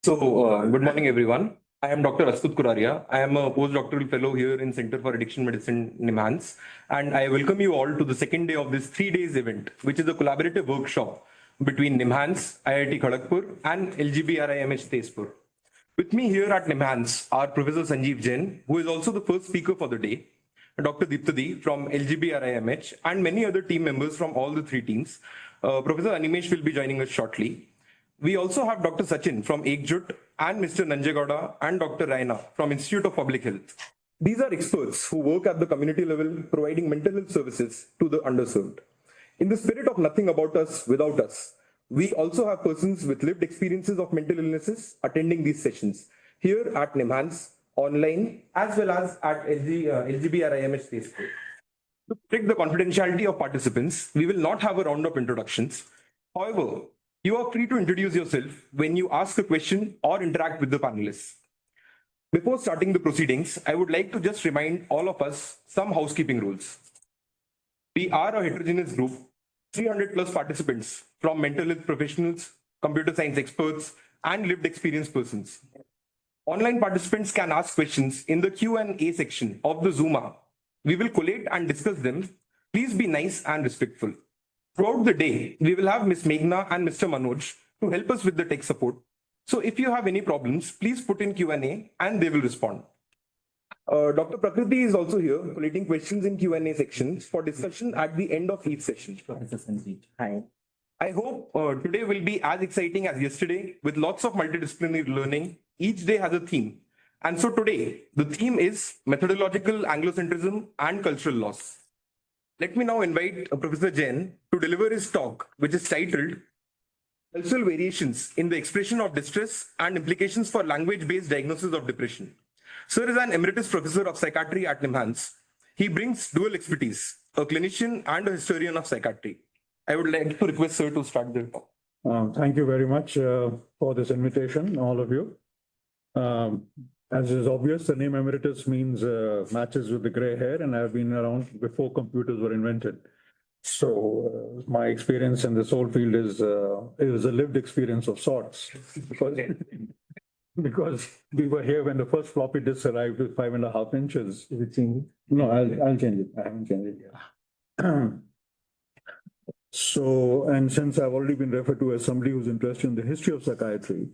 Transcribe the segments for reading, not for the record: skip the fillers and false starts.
Good morning, everyone. I am Dr. Astut Kuraria. I am a postdoctoral fellow here in Center for Addiction Medicine, NIMHANS, and I welcome you all to the second day of this 3 days event, which is a collaborative workshop between NIMHANS, IIT Kharagpur, and LGBRIMH Tezpur. With me here at NIMHANS are Professor Sanjeev Jain, who is also the first speaker for the day, Dr. Deeptadi from LGBRIMH, and many other team members from all the three teams. Professor Animesh will be joining us shortly. We also have Dr. Sachin from Ekjut and Mr. Nanjagowda and Dr. Raina from Institute of Public Health. These are experts who work at the community level providing mental health services to the underserved. In the spirit of nothing about us without us, we also have persons with lived experiences of mental illnesses attending these sessions here at NIMHANS, online, as well as at LGBRIMH Facebook. To protect the confidentiality of participants, we will not have a round of introductions. However, you are free to introduce yourself when you ask a question or interact with the panelists. Before starting the proceedings, I would like to just remind all of us some housekeeping rules. We are a heterogeneous group, 300 plus participants from mental health professionals, computer science experts, and lived experience persons. Online participants can ask questions in the Q&A section of the Zoom app. We will collate and discuss them. Please be nice and respectful. Throughout the day, we will have Ms. Meghna and Mr. Manoj to help us with the tech support. So if you have any problems, please put in Q&A and they will respond. Dr. Prakriti is also here, collating questions in Q&A sections for discussion at the end of each session. Professor Sanjeev. Hi. I hope today will be as exciting as yesterday with lots of multidisciplinary learning. Each day has a theme. And so today, the theme is methodological Anglocentrism and cultural loss. Let me now invite Professor Jain to deliver his talk, which is titled Cultural Variations in the Expression of Distress and Implications for Language-Based Diagnosis of Depression. Sir is an Emeritus Professor of Psychiatry at NIMHANS. He brings dual expertise, a clinician and a historian of psychiatry. I would like to request Sir to start the talk. Thank you very much for this invitation, all of you. As is obvious, the name Emeritus means matches with the gray hair, and I've been around before computers were invented. So my experience in this whole field is a lived experience of sorts, because we were here when the first floppy disk arrived with 5.5 inches. Is it changing? No, I'll change it. I haven't changed it yet. So, and since I've already been referred to as somebody who's interested in the history of psychiatry,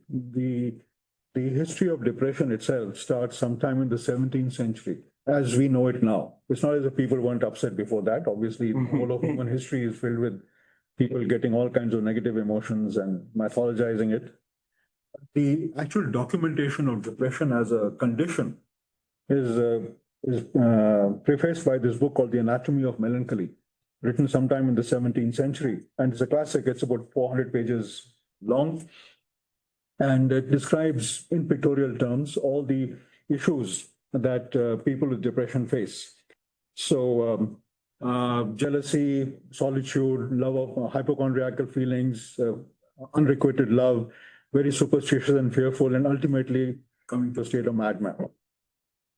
the history of depression itself starts sometime in the 17th century, as we know it now. It's not as if people weren't upset before that. Obviously, all of human history is filled with people getting all kinds of negative emotions and mythologizing it. The actual documentation of depression as a condition is prefaced by this book called The Anatomy of Melancholy, written sometime in the 17th century. And it's a classic. It's about 400 pages long. And it describes in pictorial terms all the issues that people with depression face. So jealousy, solitude, love of hypochondriacal feelings, unrequited love, very superstitious and fearful, and ultimately coming to a state of madman.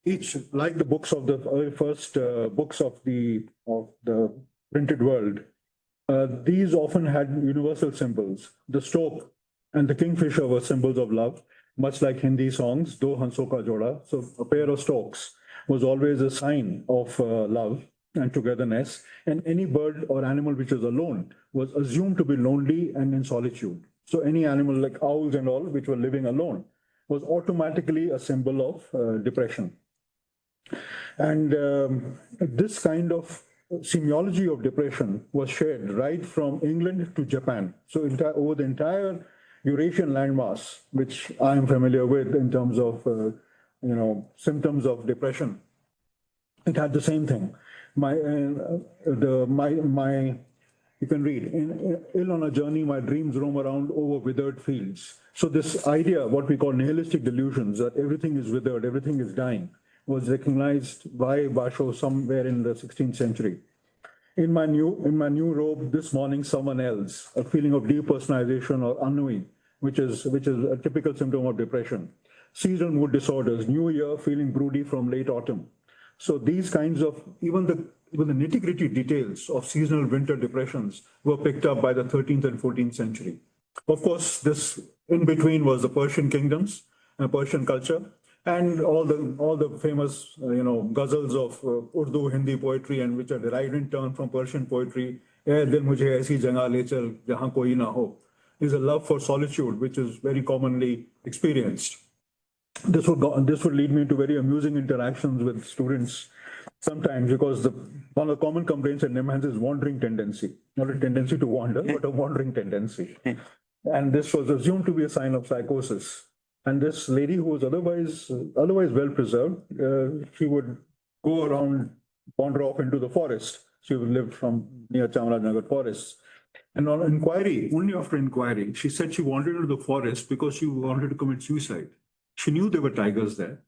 Each, like the books of the first books of the printed world, these often had universal symbols. The stork and the kingfisher were symbols of love, much like Hindi songs, Do Hanso Ka Joda. So a pair of storks was always a sign of love and togetherness. And any bird or animal which was alone was assumed to be lonely and in solitude. So any animal like owls and all, which were living alone, was automatically a symbol of depression. And this kind of semiology of depression was shared right from England to Japan. So over the entire Eurasian landmass, which I am familiar with in terms of symptoms of depression, it had the same thing. You can read, ill on a journey, my dreams roam around over withered fields. So this idea, what we call nihilistic delusions, that everything is withered, everything is dying, was recognized by Basho somewhere in the 16th century. In my new robe this morning, someone else, a feeling of depersonalization or ennui, which is a typical symptom of depression. Seasonal mood disorders, new year, feeling broody from late autumn. So these kinds of, even the nitty-gritty details of seasonal winter depressions were picked up by the 13th and 14th century. Of course, this In between was the Persian kingdoms, Persian culture, and all the famous ghazals of Urdu, Hindi poetry, and which are derived in turn from Persian poetry. "Eh dil mujhe aisi jagah le chal jahan koi na ho," is a love for solitude, which is very commonly experienced. This would lead me to very amusing interactions with students sometimes, because one of the common complaints at NIMHANS is wandering tendency, not a tendency to wander, but a wandering tendency. And this was assumed to be a sign of psychosis. And this lady, who was otherwise well preserved, she would go around, wander off into the forest. She lived from near Chamarajanagar forests. And on inquiry, only after inquiry, she said she wandered into the forest because she wanted to commit suicide. She knew there were tigers there.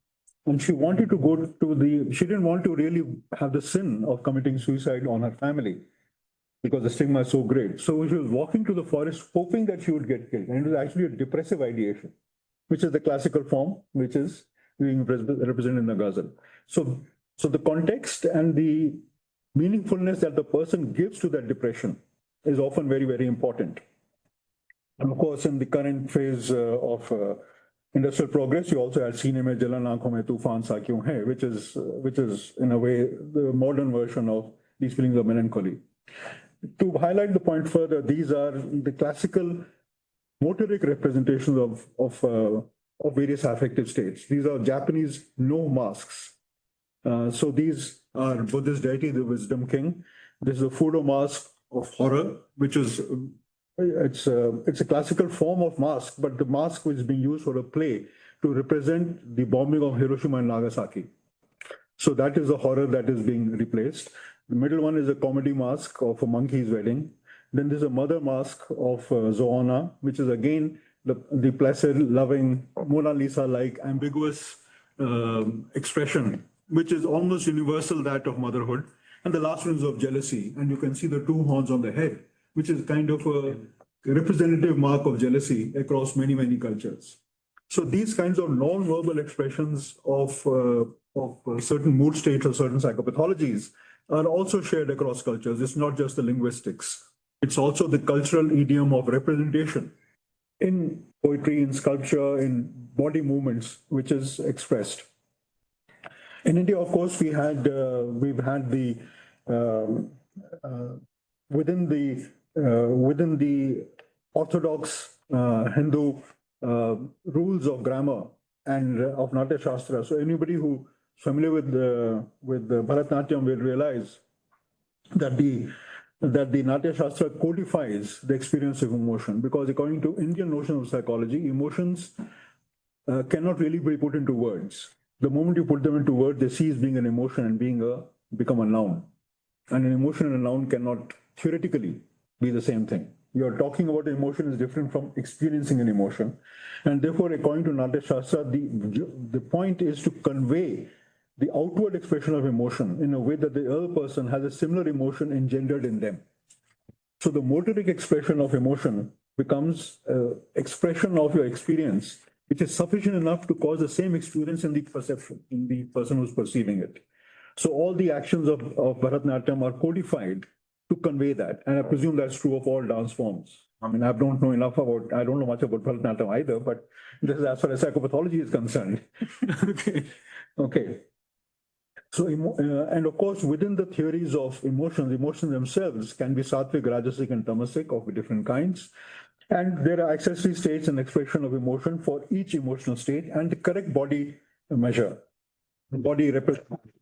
And she wanted to go to she didn't want to really have the sin of committing suicide on her family, because the stigma is so great. So she was walking to the forest hoping that she would get killed. And it was actually a depressive ideation, which is the classical form, which is being represented in the ghazal. So the context and the meaningfulness that the person gives to that depression is often very, very important. And of course, in the current phase of industrial progress, you also had "Seene mein jalan aankhon mein tufan sa kyun hai," which is in a way the modern version of these feelings of melancholy. To highlight the point further, these are the classical motoric representations of various affective states. These are Japanese no masks. So these are Buddhist deity, the wisdom king. This is a Fudo mask of horror, which is it's a classical form of mask, but the mask which is being used for a play to represent the bombing of Hiroshima and Nagasaki. So that is a horror that is being replaced. The middle one is a comedy mask of a monkey's wedding. Then there's a mother mask of Zoana, which is again the placid, loving, Mona Lisa-like ambiguous expression, which is almost universal, that of motherhood. And the last one is of jealousy. And you can see the two horns on the head, which is kind of a representative mark of jealousy across many, many cultures. So these kinds of non-verbal expressions of certain mood states or certain psychopathologies are also shared across cultures. It's not just the linguistics. It's also the cultural idiom of representation in poetry, in sculpture, in body movements, which is expressed. In India, of course, we've had the within the orthodox Hindu rules of grammar and of Natya Shastra. So anybody who is familiar with the Bharatanatyam will realize that the Natya Shastra codifies the experience of emotion, because according to Indian notion of psychology, emotions cannot really be put into words. The moment you put them into words, they cease being an emotion and become a noun. And an emotion and a noun cannot theoretically be the same thing. You're talking about an emotion is different from experiencing an emotion. And therefore, according to Natya Shastra, the point is to convey the outward expression of emotion in a way that the other person has a similar emotion engendered in them. So the motoric expression of emotion becomes expression of your experience, which is sufficient enough to cause the same experience in the perception, in the person who's perceiving it. So all the actions of Bharatanatyam are codified to convey that. And I presume that's true of all dance forms. I mean, I don't know much about Bharatanatyam either, but this is as far as psychopathology is concerned. Okay. So, and of course, within the theories of emotions themselves can be sattvic, rajasic, and tamasic of different kinds. And there are accessory states and expression of emotion for each emotional state and the correct body measure, body representation.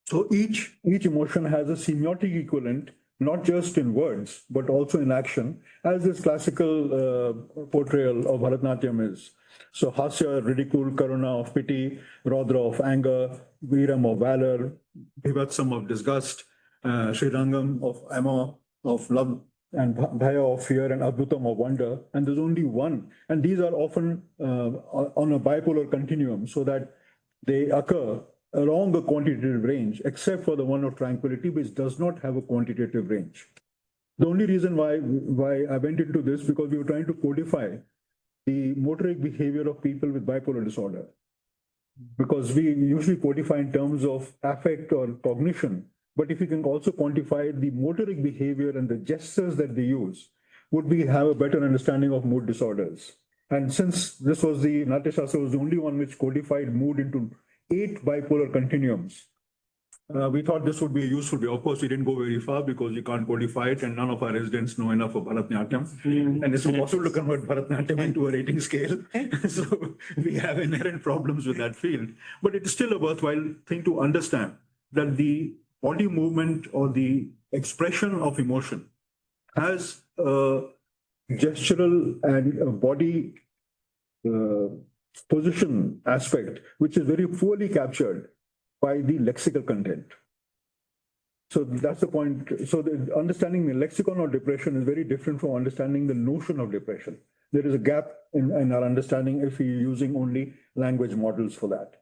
So each emotion has a semiotic equivalent, not just in words, but also in action, as this classical portrayal of Bharatanatyam is. So hasya, ridicule, karuna of pity, raudra of anger, viram of valor, bhivatsam of disgust, srirangam of amor, of love, and bhaya of fear, and adbhutam of wonder. And there's only one. And these are often on a bipolar continuum, so that they occur along a quantitative range, except for the one of tranquility, which does not have a quantitative range. The only reason why I went into this, because we were trying to codify the motoric behavior of people with bipolar disorder. Because we usually codify in terms of affect or cognition, but if you can also quantify the motoric behavior and the gestures that they use, would we have a better understanding of mood disorders. And since this was the Natya Shastra was the only one which codified mood into 8 bipolar continuums, we thought this would be a useful way. Of course, we didn't go very far because you can't codify it, and none of our residents know enough of Bharatanatyam. And it's impossible to convert Bharatanatyam into a rating scale. So we have inherent problems with that field. But it's still a worthwhile thing to understand that the body movement or the expression of emotion has a gestural and a body position aspect, which is very poorly captured by the lexical content. So that's the point. So the understanding the lexicon of depression is very different from understanding the notion of depression. There is a gap in our understanding if we're using only language models for that.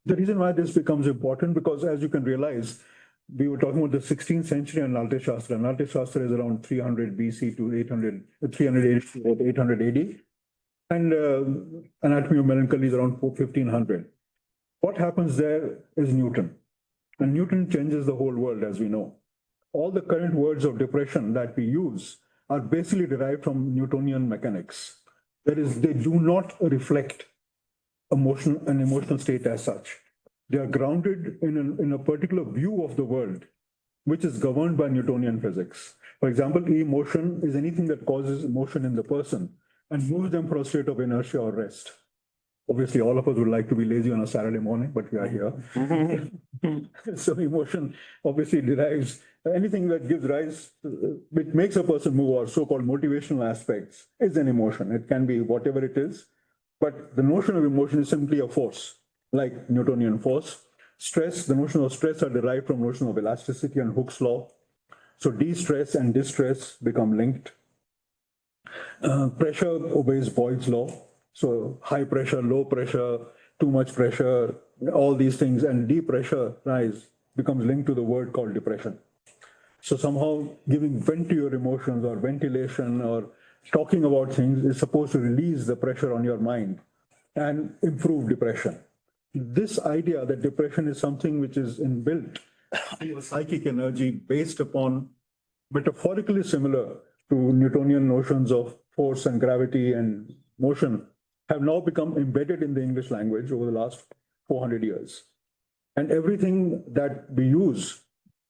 The reason why this becomes important, because as you can realize, we were talking about the 16th century and Natya Shastra. Natya Shastra is around 300 BC to 800 AD. And Anatomy of Melancholy is around 1500. What happens there is Newton. And Newton changes the whole world, as we know. All the current words of depression that we use are basically derived from Newtonian mechanics. That is, they do not reflect an emotional state as such. They are grounded in a particular view of the world, which is governed by Newtonian physics. For example, emotion is anything that causes emotion in the person and moves them from a state of inertia or rest. Obviously, all of us would like to be lazy on a Saturday morning, but we are here. So emotion obviously derives, anything that gives rise, which makes a person move, or so-called motivational aspects, is an emotion. It can be whatever it is, but the notion of emotion is simply a force, like Newtonian force. Stress, the notion of stress are derived from notion of elasticity and Hooke's law. So de-stress and distress become linked. Pressure obeys Boyd's law. So high pressure, low pressure, too much pressure, all these things, and depressure rise becomes linked to the word called depression. So somehow giving vent to your emotions or ventilation or talking about things is supposed to release the pressure on your mind and improve depression. This idea that depression is something which is inbuilt in a psychic energy based upon, metaphorically similar to Newtonian notions of force and gravity and motion, have now become embedded in the English language over the last 400 years. And everything that we use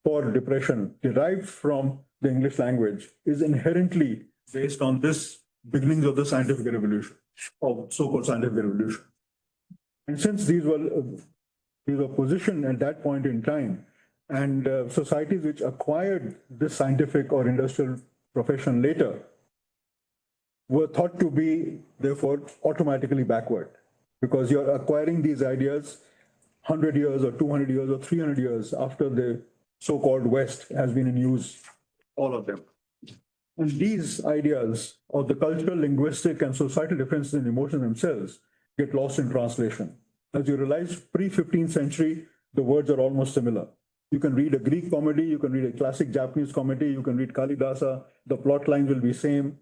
for depression derived from the English language is inherently based on this beginnings of the scientific revolution, of so-called scientific revolution. And since these were positioned at that point in time, and societies which acquired this scientific or industrial profession later were thought to be, therefore, automatically backward, because you're acquiring these ideas 100 years or 200 years or 300 years after the so-called West has been in use, all of them. And these ideas of the cultural, linguistic, and societal differences in emotion themselves get lost in translation. As you realize, pre-15th century, the words are almost similar. You can read a Greek comedy, you can read a classic Japanese comedy, you can read Kalidasa, the plot lines will be same.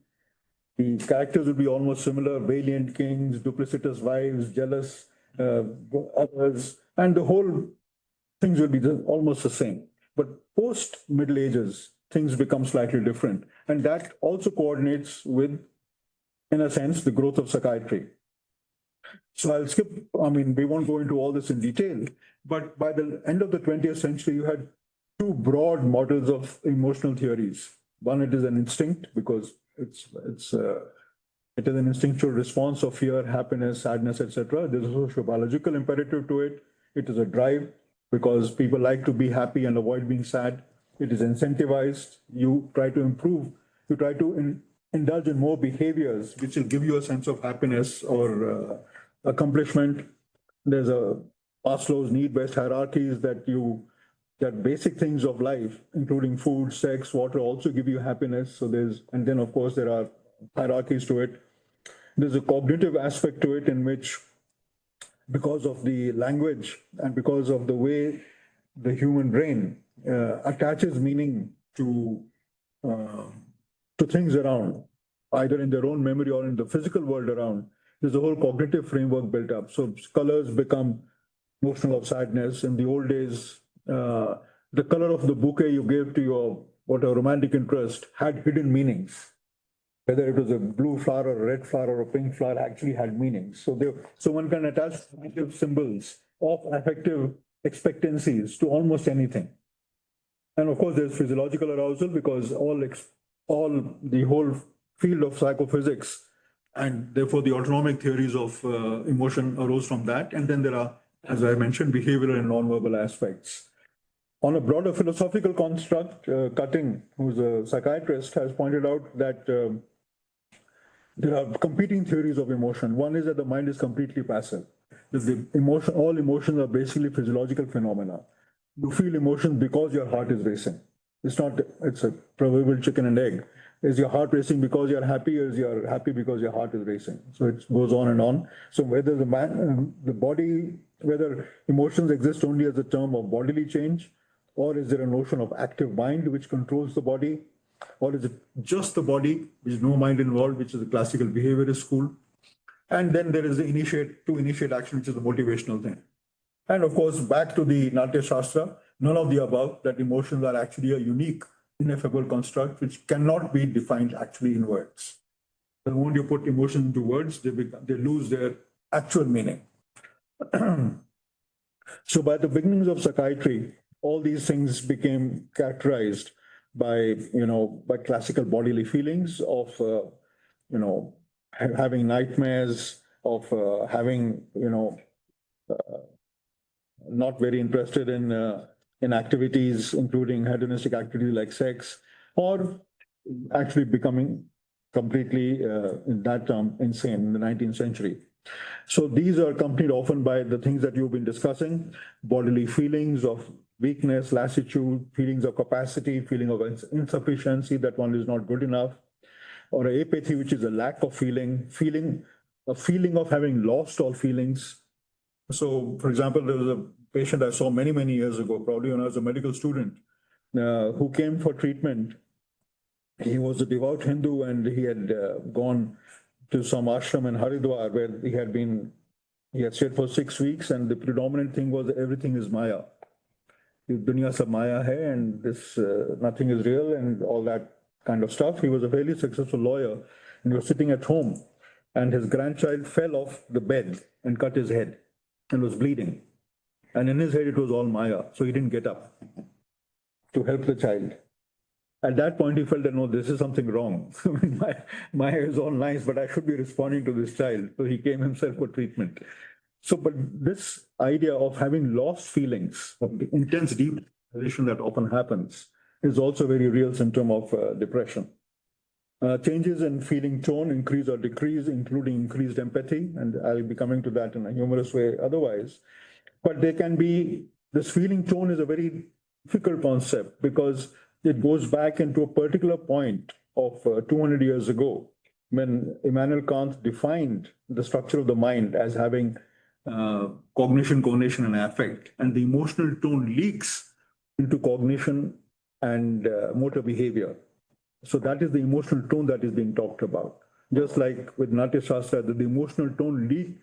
The characters will be almost similar: valiant kings, duplicitous wives, jealous others, and the whole things will be almost the same. But post-Middle Ages, things become slightly different. And that also coordinates with, in a sense, the growth of psychiatry. So I'll skip, we won't go into all this in detail, but by the end of the 20th century, you had two broad models of emotional theories. One, it is an instinct, because it is an instinctual response of fear, happiness, sadness, etc. There's a sociobiological imperative to it. It is a drive, because people like to be happy and avoid being sad. It is incentivized. You try to improve. You try to indulge in more behaviors which will give you a sense of happiness or accomplishment. There's a Maslow's need-based hierarchies that basic things of life, including food, sex, water, also give you happiness. So and then of course there are hierarchies to it. There's a cognitive aspect to it in which, because of the language and because of the way the human brain attaches meaning to things around, either in their own memory or in the physical world around, there's a whole cognitive framework built up. So colors become emotional of sadness. In the old days, the color of the bouquet you gave to your what a romantic interest had hidden meanings. Whether it was a blue flower or a red flower or a pink flower actually had meanings. So one can attach affective symbols of affective expectancies to almost anything. And of course, there's physiological arousal because the whole field of psychophysics and therefore the autonomic theories of emotion arose from that. And then there are, as I mentioned, behavioral and non-verbal aspects. On a broader philosophical construct, Cutting, who's a psychiatrist, has pointed out that there are competing theories of emotion. One is that the mind is completely passive. All emotions are basically physiological phenomena. You feel emotions because your heart is racing. It's a proverbial chicken and egg. Is your heart racing because you're happy, or is you're happy because your heart is racing? So it goes on and on. So whether whether emotions exist only as a term of bodily change, or is there a notion of active mind which controls the body, or is it just the body, which is no mind involved, which is the classical behaviorist school? And then there is the initiate action, which is the motivational thing. And of course, back to the Natya Shastra, none of the above, that emotions are actually a unique, ineffable construct which cannot be defined actually in words. The moment you put emotions into words, they lose their actual meaning. So by the beginnings of psychiatry, all these things became characterized by classical bodily feelings of having nightmares, of having not very interested in activities, including hedonistic activities like sex, or actually becoming completely, in that term, insane in the 19th century. So these are accompanied often by the things that you've been discussing: bodily feelings of weakness, lassitude, feelings of capacity, feeling of insufficiency, that one is not good enough, or apathy, which is a lack of a feeling of having lost all feelings. So, for example, there was a patient I saw many, many years ago, probably when I was a medical student, who came for treatment. He was a devout Hindu, and he had gone to some ashram in Haridwar where he had stayed for 6 weeks, and the predominant thing was that everything is Maya. Dunya sab Maya hai, and this nothing is real, and all that kind of stuff. He was a fairly successful lawyer, and he was sitting at home, and his grandchild fell off the bed and cut his head and was bleeding. And in his head, it was all Maya. So he didn't get up to help the child. At that point, he felt that, no, this is something wrong. Maya is all nice, but I should be responding to this child. So he came himself for treatment. So, but this idea of having lost feelings, of the intense depression that often happens, is also a very real symptom of depression. Changes in feeling tone, increase or decrease, including increased empathy, and I'll be coming to that in a humorous way otherwise. But this feeling tone is a very difficult concept because it goes back into a particular point of 200 years ago when Immanuel Kant defined the structure of the mind as having cognition, coordination, and affect. And the emotional tone leaks into cognition and motor behavior. So that is the emotional tone that is being talked about. Just like with Natya Shastra, the emotional tone leak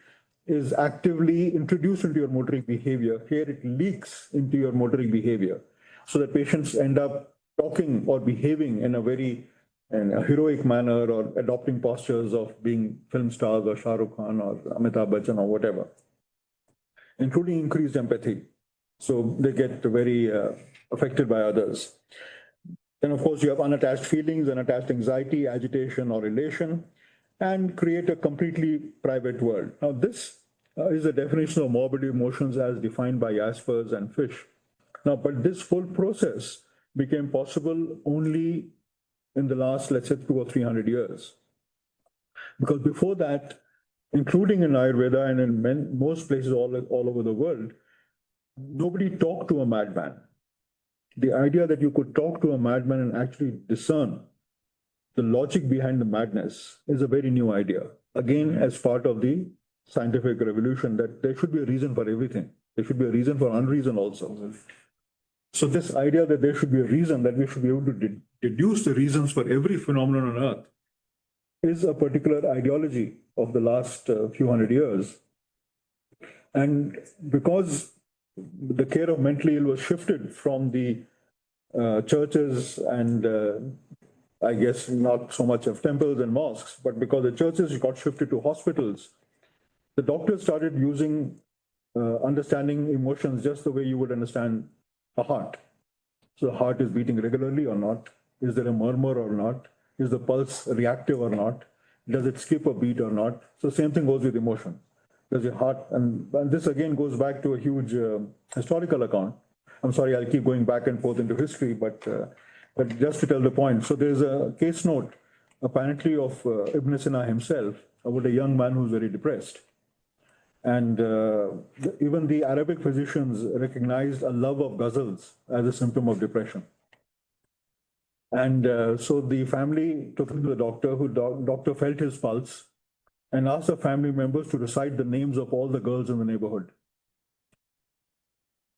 is actively introduced into your motoric behavior. Here it leaks into your motoric behavior. So that patients end up talking or behaving in a heroic manner, or adopting postures of being film stars or Shah Rukh Khan or Amitabh Bachchan or whatever, including increased empathy. So they get very affected by others. Then, of course, you have unattached feelings, unattached anxiety, agitation, or elation, and create a completely private world. Now, this is a definition of morbid emotions as defined by Jaspers and Fish. Now, but this full process became possible only in the last, let's say, 200 or 300 years. Because before that, including in Ayurveda and in most places all over the world, nobody talked to a madman. The idea that you could talk to a madman and actually discern the logic behind the madness is a very new idea. Again, as part of the scientific revolution, that there should be a reason for everything. There should be a reason for unreason also. So this idea that there should be a reason, that we should be able to deduce the reasons for every phenomenon on Earth, is a particular ideology of the last few hundred years. And because the care of mentally ill was shifted from the churches and I guess not so much of temples and mosques, but because the churches got shifted to hospitals, the doctors started using understanding emotions just the way you would understand a heart. So the heart is beating regularly or not? Is there a murmur or not? Is the pulse reactive or not? Does it skip a beat or not? So same thing goes with emotion. Does your heart, and this again goes back to a huge historical account. I'm sorry, I'll keep going back and forth into history, but just to tell the point. So there's a case note, apparently of Ibn Sina himself, about a young man who's very depressed. And even the Arabic physicians recognized a love of ghazals as a symptom of depression. And so the family took him to the doctor, doctor felt his pulse and asked the family members to recite the names of all the girls in the neighborhood.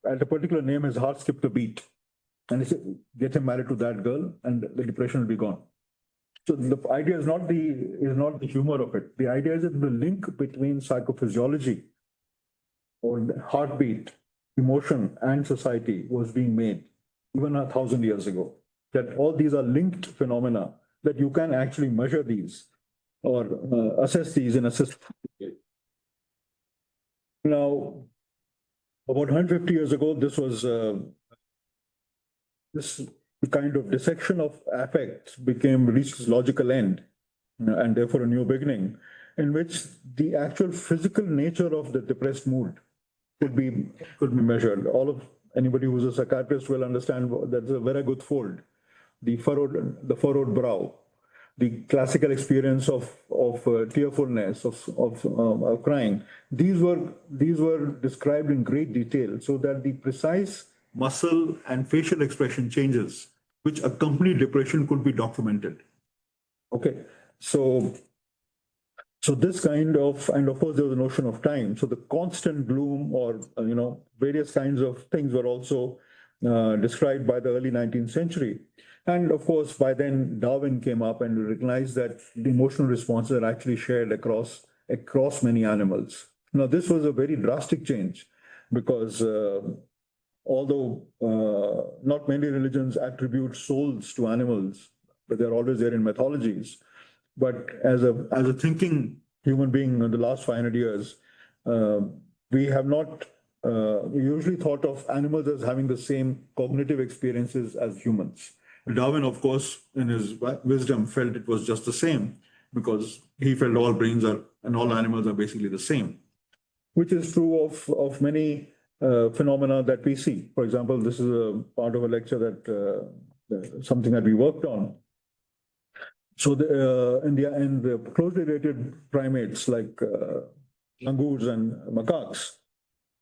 At a particular name, his heart skipped a beat. And he said, get him married to that girl and the depression will be gone. So the idea is not the humor of it. The idea is that the link between psychophysiology or heartbeat, emotion, and society was being made even 1,000 years ago. That all these are linked phenomena, that you can actually measure these or assess these in a system. Now, about 150 years ago, this was this kind of dissection of affects reached its logical end, and therefore a new beginning, in which the actual physical nature of the depressed mood could be measured. Anybody who's a psychiatrist will understand that's a very good fold. The furrowed brow, the classical experience of tearfulness, of crying. These were described in great detail, so that the precise muscle and facial expression changes which accompany depression could be documented. Okay, so this kind of, and of course there was a notion of time. So the constant gloom or various kinds of things were also described by the early 19th century. And of course, by then Darwin came up and recognized that the emotional responses are actually shared across many animals. Now, this was a very drastic change because although not many religions attribute souls to animals, but they're always there in mythologies. But as a thinking human being in the last 500 years, we have not usually thought of animals as having the same cognitive experiences as humans. Darwin, of course, in his wisdom, felt it was just the same because he felt all brains and all animals are basically the same, which is true of many phenomena that we see. For example, this is a part of a lecture that something that we worked on. So in the closely related primates like langurs and macaques,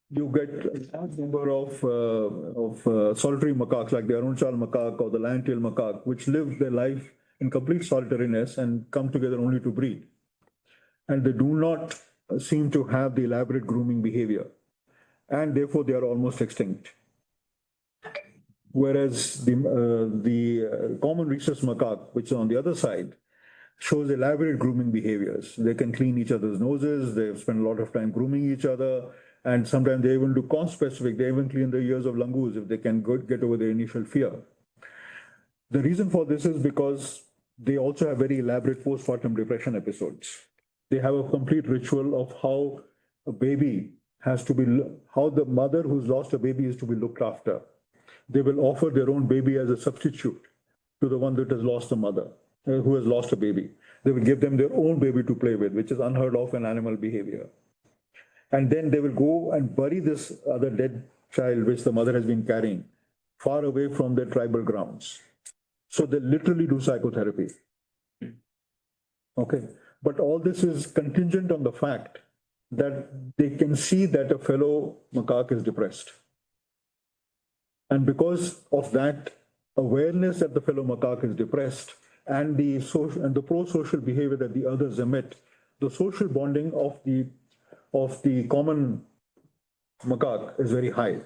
you get a large number of solitary macaques like the Arunachal macaque or the lion-tailed macaque, which live their life in complete solitariness and come together only to breed. And they do not seem to have the elaborate grooming behavior, and therefore they are almost extinct. Whereas the common rhesus macaque, which is on the other side, shows elaborate grooming behaviors. They can clean each other's noses, they spend a lot of time grooming each other, and sometimes they even do conspecific, they even clean the ears of langurs if they can get over their initial fear. The reason for this is because they also have very elaborate postpartum depression episodes. They have a complete ritual of how a baby how the mother who's lost a baby is to be looked after. They will offer their own baby as a substitute to the one that has lost a mother, who has lost a baby. They will give them their own baby to play with, which is unheard of in animal behavior. And then they will go and bury this other dead child, which the mother has been carrying, far away from their tribal grounds. So they literally do psychotherapy. Okay. But all this is contingent on the fact that they can see that a fellow macaque is depressed. And because of that awareness that the fellow macaque is depressed and the pro-social behavior that the others emit, the social bonding of the common macaque is very high.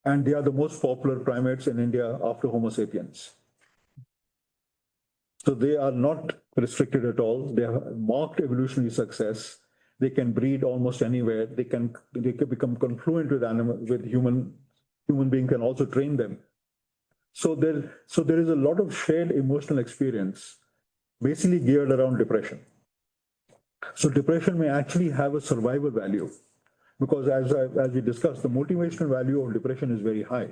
And they are the most popular primates in India after Homo sapiens. So they are not restricted at all. They have marked evolutionary success. They can breed almost anywhere. They can become confluent with human being can also train them. So there is a lot of shared emotional experience, basically geared around depression. So depression may actually have a survival value because as we discussed, the motivational value of depression is very high.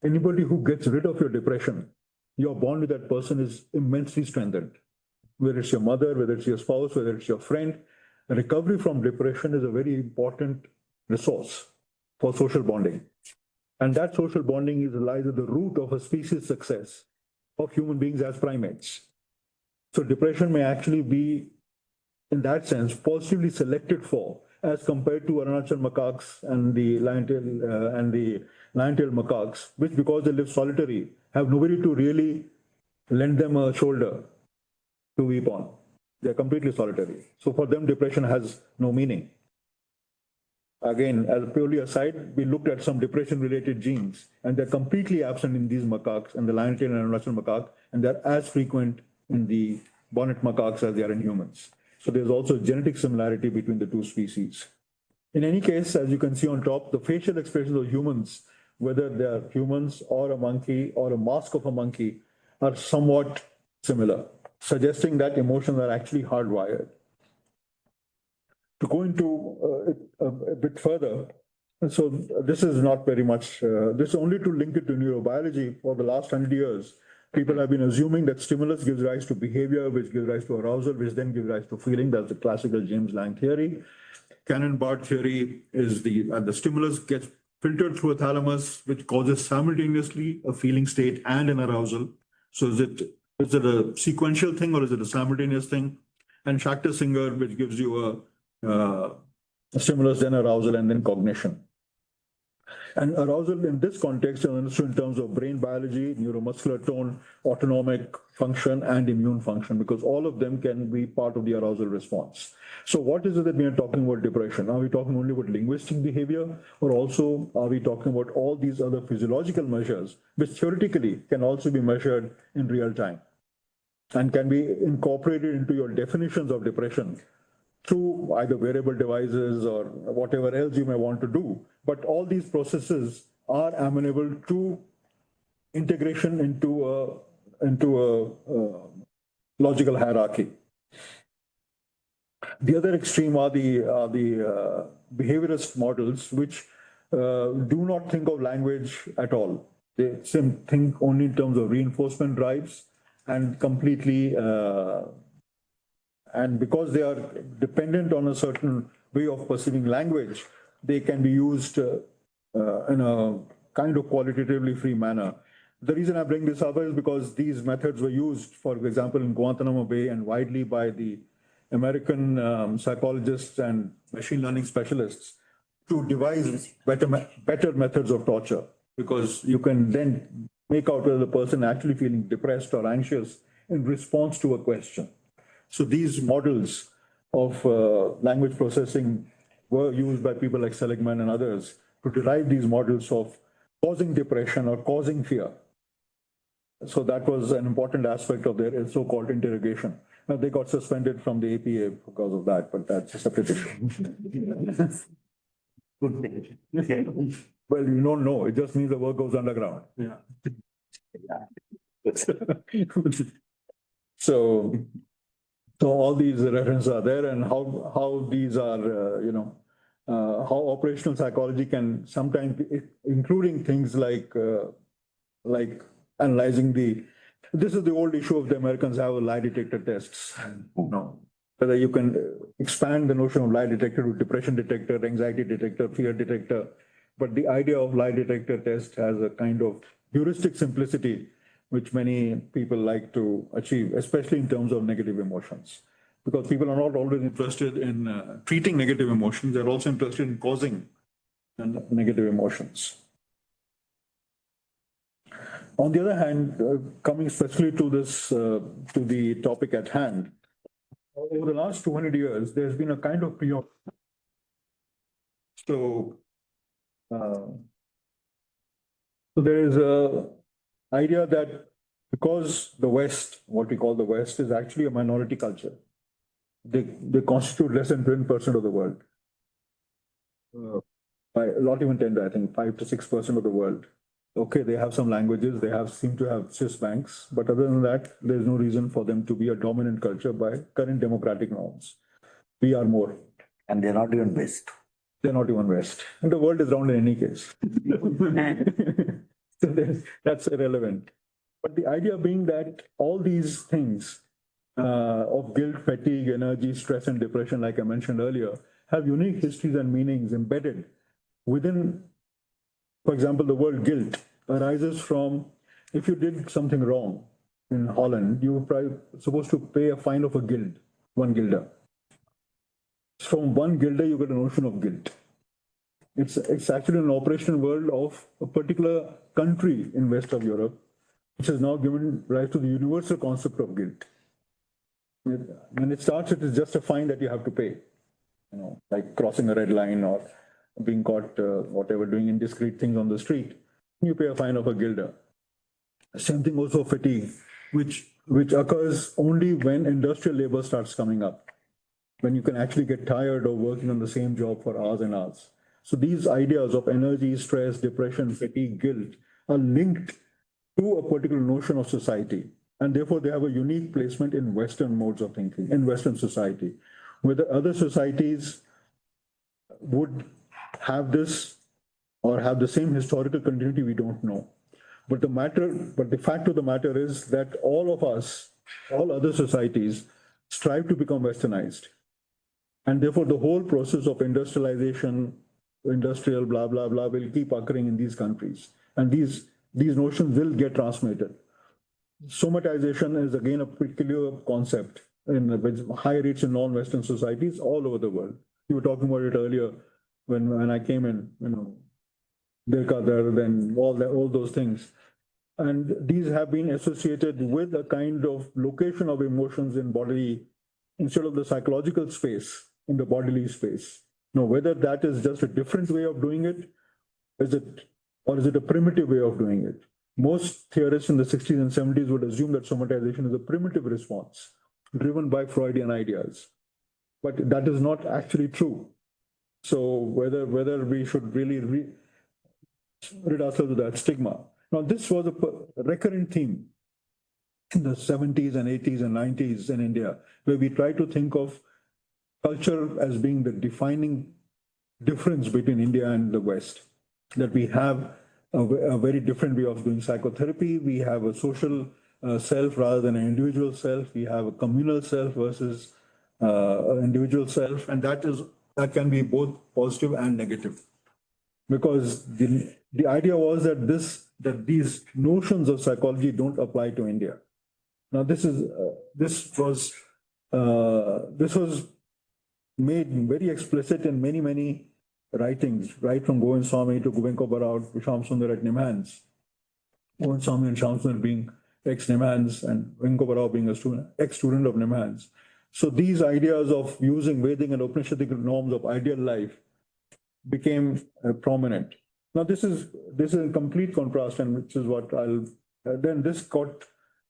Anybody who gets rid of your depression, your bond with that person is immensely strengthened. Whether it's your mother, whether it's your spouse, whether it's your friend, recovery from depression is a very important resource for social bonding. And that social bonding lies at the root of a species success of human beings as primates. So depression may actually be, in that sense, positively selected for as compared to Arunachal macaques and the lion-tailed macaques, which because they live solitary, have nobody to really lend them a shoulder to weep on. They're completely solitary. So for them, depression has no meaning. Again, as purely aside, we looked at some depression-related genes, and they're completely absent in these macaques and the lion-tailed and Arunachal macaque, and they're as frequent in the bonnet macaques as they are in humans. So there's also genetic similarity between the two species. In any case, as you can see on top, the facial expressions of humans, whether they are humans or a monkey or a mask of a monkey, are somewhat similar, suggesting that emotions are actually hardwired. To go into a bit further, so this is not very much, this is only to link it to neurobiology. For the last 100 years, people have been assuming that stimulus gives rise to behavior, which gives rise to arousal, which then gives rise to feeling. That's the classical James Lang theory. Cannon-Barth theory is the stimulus gets filtered through a thalamus, which causes simultaneously a feeling state and an arousal. So is it a sequential thing or is it a simultaneous thing? And Schachter-Singer, which gives you a stimulus, then arousal, and then cognition. And arousal in this context is understood in terms of brain biology, neuromuscular tone, autonomic function, and immune function, because all of them can be part of the arousal response. So what is it that we are talking about depression? Are we talking only about linguistic behavior, or also are we talking about all these other physiological measures, which theoretically can also be measured in real time and can be incorporated into your definitions of depression through either wearable devices or whatever else you may want to do. But all these processes are amenable to integration into a logical hierarchy. The other extreme are the behaviorist models, which do not think of language at all. They think only in terms of reinforcement drives and completely and because they are dependent on a certain way of perceiving language, they can be used in a kind of qualitatively free manner. The reason I bring this up is because these methods were used, for example, in Guantanamo Bay and widely by the American psychologists and machine learning specialists to devise better methods of torture, because you can then make out whether the person actually feeling depressed or anxious in response to a question. So these models of language processing were used by people like Seligman and others to derive these models of causing depression or causing fear. So that was an important aspect of their so-called interrogation. Now, they got suspended from the APA because of that, but that's a separate issue. Good thing. Well, you don't know. It just means the work goes underground. Yeah. So all these references are there, and how these are, how operational psychology can sometimes be, including things like analyzing this is the old issue of the Americans have a lie detector tests. No, whether you can expand the notion of lie detector to depression detector, anxiety detector, fear detector, but the idea of lie detector test has a kind of heuristic simplicity which many people like to achieve, especially in terms of negative emotions. Because people are not always interested in treating negative emotions, they're also interested in causing negative emotions. On the other hand, coming especially to this, to the topic at hand, over the last 200 years, there's been a kind of so there is a idea that because the West, what we call the West, is actually a minority culture, they constitute less than 10% of the world. By not even 10, I think 5 to 6% of the world. Okay, they have some languages, seem to have Swiss banks, but other than that, there's no reason for them to be a dominant culture by current democratic norms. We are more. And they're not even West. They're not even West. And the world is round in any case. So that's irrelevant. But the idea being that all these things of guilt, fatigue, energy, stress, and depression, like I mentioned earlier, have unique histories and meanings embedded within. For example, the word guilt arises from if you did something wrong in Holland, you were probably supposed to pay a fine of a guild, 1 guilder. From 1 guilder, you get a notion of guilt. It's actually an operational world of a particular country in West of Europe, which has now given rise to the universal concept of guilt. When it starts, it is just a fine that you have to pay, like crossing a red line or being caught, whatever, doing indiscreet things on the street. You pay a fine of a guilder. Same thing also fatigue, which occurs only when industrial labor starts coming up, when you can actually get tired of working on the same job for hours and hours. So these ideas of energy, stress, depression, fatigue, guilt are linked to a particular notion of society. And therefore, they have a unique placement in Western modes of thinking, in Western society. Whether other societies would have this or have the same historical continuity, we don't know. But the fact of the matter is that all of us, all other societies, strive to become Westernized. And therefore, the whole process of industrialization, industrial blah, blah, blah, will keep occurring in these countries. And these notions will get transmitted. Somatization is again a peculiar concept with high rates in non-Western societies all over the world. You were talking about it earlier when I came in, Dirkadar, then all those things. And these have been associated with a kind of location of emotions in bodily, instead of the psychological space, in the bodily space. Now, whether that is just a different way of doing it, is it a primitive way of doing it? Most theorists in the 60s and 70s would assume that somatization is a primitive response driven by Freudian ideas. But that is not actually true. So whether we should really rid ourselves of that stigma. Now, this was a recurrent theme in the 70s and 80s and 90s in India, where we try to think of culture as being the defining difference between India and the West, that we have a very different way of doing psychotherapy. We have a social self rather than an individual self. We have a communal self versus an individual self, and that can be both positive and negative. Because the idea was that these notions of psychology don't apply to India. Now, this was made very explicit in many writings, right from Govind Swami to Govinko Barao to Shyam Sundar at NIMHANS. Govind Swami and Shyam Sundar being ex-NIMHANS and Govinko Barao being ex-student of NIMHANS. So these ideas of using Vedic and Upanishadic norms of ideal life became prominent. Now, this is in complete contrast, and which is what then this got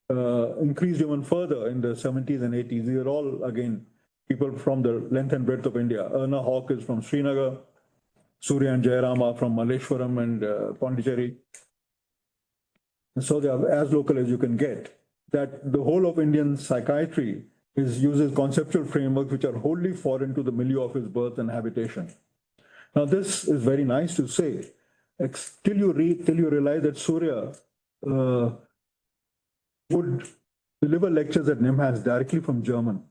increased even further in the 70s and 80s. These are all, again, people from the length and breadth of India. Erna Hawk is from Srinagar, Surya and Jayarama from Malleshwaram and Pondicherry. So they are as local as you can get. That the whole of Indian psychiatry uses conceptual frameworks which are wholly foreign to the milieu of his birth and habitation. Now, this is very nice to say, till you realize that Surya would deliver lectures at NIMHANS directly from German.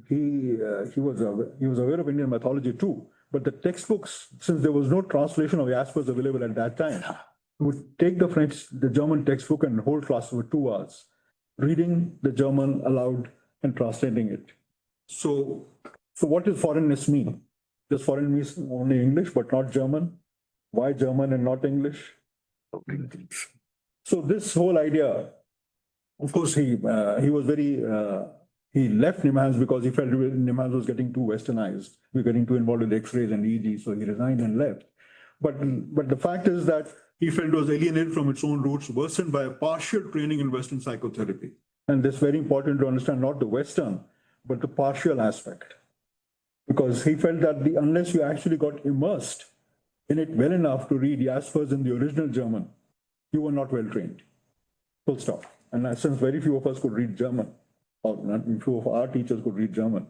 He was aware of Indian mythology too, but the textbooks, since there was no translation of Jaspers available at that time, he would take the German textbook and hold class for 2 hours, reading the German aloud and translating it. So what does foreignness mean? Does foreign mean only English but not German? Why German and not English? So this whole idea, of course, he was very. He left NIMHANS because he felt NIMHANS was getting too westernized. We were getting too involved with X-rays and EEG, so he resigned and left. But the fact is that he felt it was alienated from its own roots, worsened by a partial training in Western psychotherapy. And this is very important to understand, not the Western, but the partial aspect. Because he felt that unless you actually got immersed in it well enough to read Jaspers in the original German, you were not well trained. Full stop. And since very few of us could read German, or not few of our teachers could read German,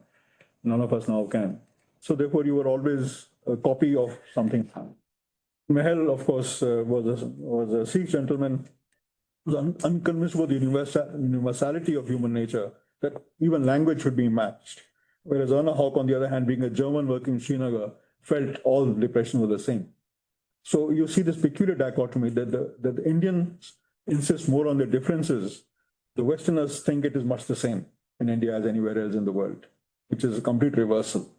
none of us now can. So therefore, you were always a copy of something. Mahel, of course, was a Sikh gentleman who was unconvinced about the universality of human nature, that even language should be matched. Whereas Erna Hawk, on the other hand, being a German working in Srinagar, felt all depression was the same. So you see this peculiar dichotomy that the Indians insist more on the differences. The Westerners think it is much the same in India as anywhere else in the world, which is a complete reversal.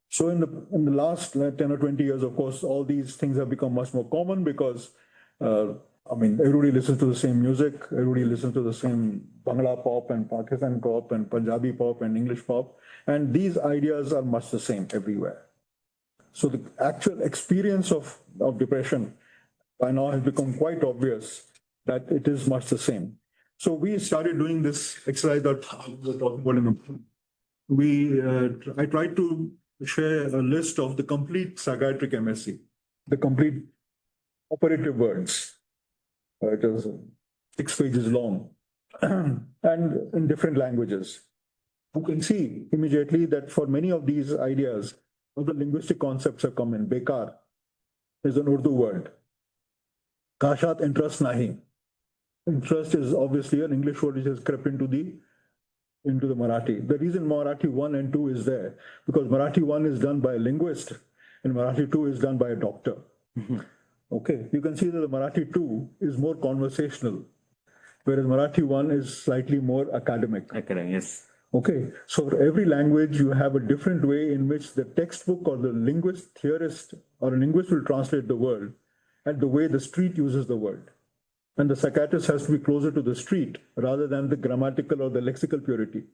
So in the last 10 or 20 years, of course, all these things have become much more common because, everybody listens to the same music, everybody listens to the same Bangla pop and Pakistan pop and Punjabi pop and English pop, and these ideas are much the same everywhere. So the actual experience of depression by now has become quite obvious that it is much the same. So we started doing this exercise that we're talking about in the I tried to share a list of the complete psychiatric MSc, the complete operative words. It is 6 pages long and in different languages. You can see immediately that for many of these ideas, all the linguistic concepts have come in. Bekar is an Urdu word. Kashat, interest nahi. Interest is obviously an English word which has crept into the Marathi. The reason Marathi 1 and 2 is there, because Marathi 1 is done by a linguist and Marathi 2 is done by a doctor. Mm-hmm. Okay, you can see that the Marathi 2 is more conversational, whereas Marathi 1 is slightly more academic. Academic, yes. Okay, so for every language, you have a different way in which the textbook or the linguist, theorist, or a linguist will translate the word and the way the street uses the word. And the psychiatrist has to be closer to the street rather than the grammatical or the lexical purity.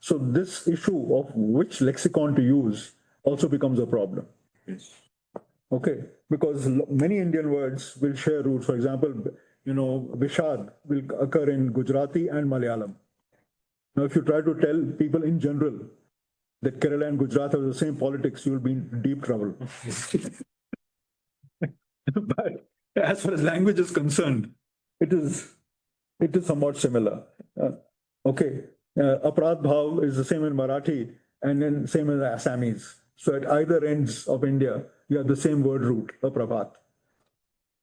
So this issue of which lexicon to use also becomes a problem. Yes. Okay, because many Indian words will share roots. For example, Vishad will occur in Gujarati and Malayalam. Now, if you try to tell people in general that Kerala and Gujarat have the same politics, you will be in deep trouble. But as far as language is concerned, it is somewhat similar. Aparadh bhav is the same in Marathi and then same in Assamese. So at either ends of India, you have the same word root, aprabhat.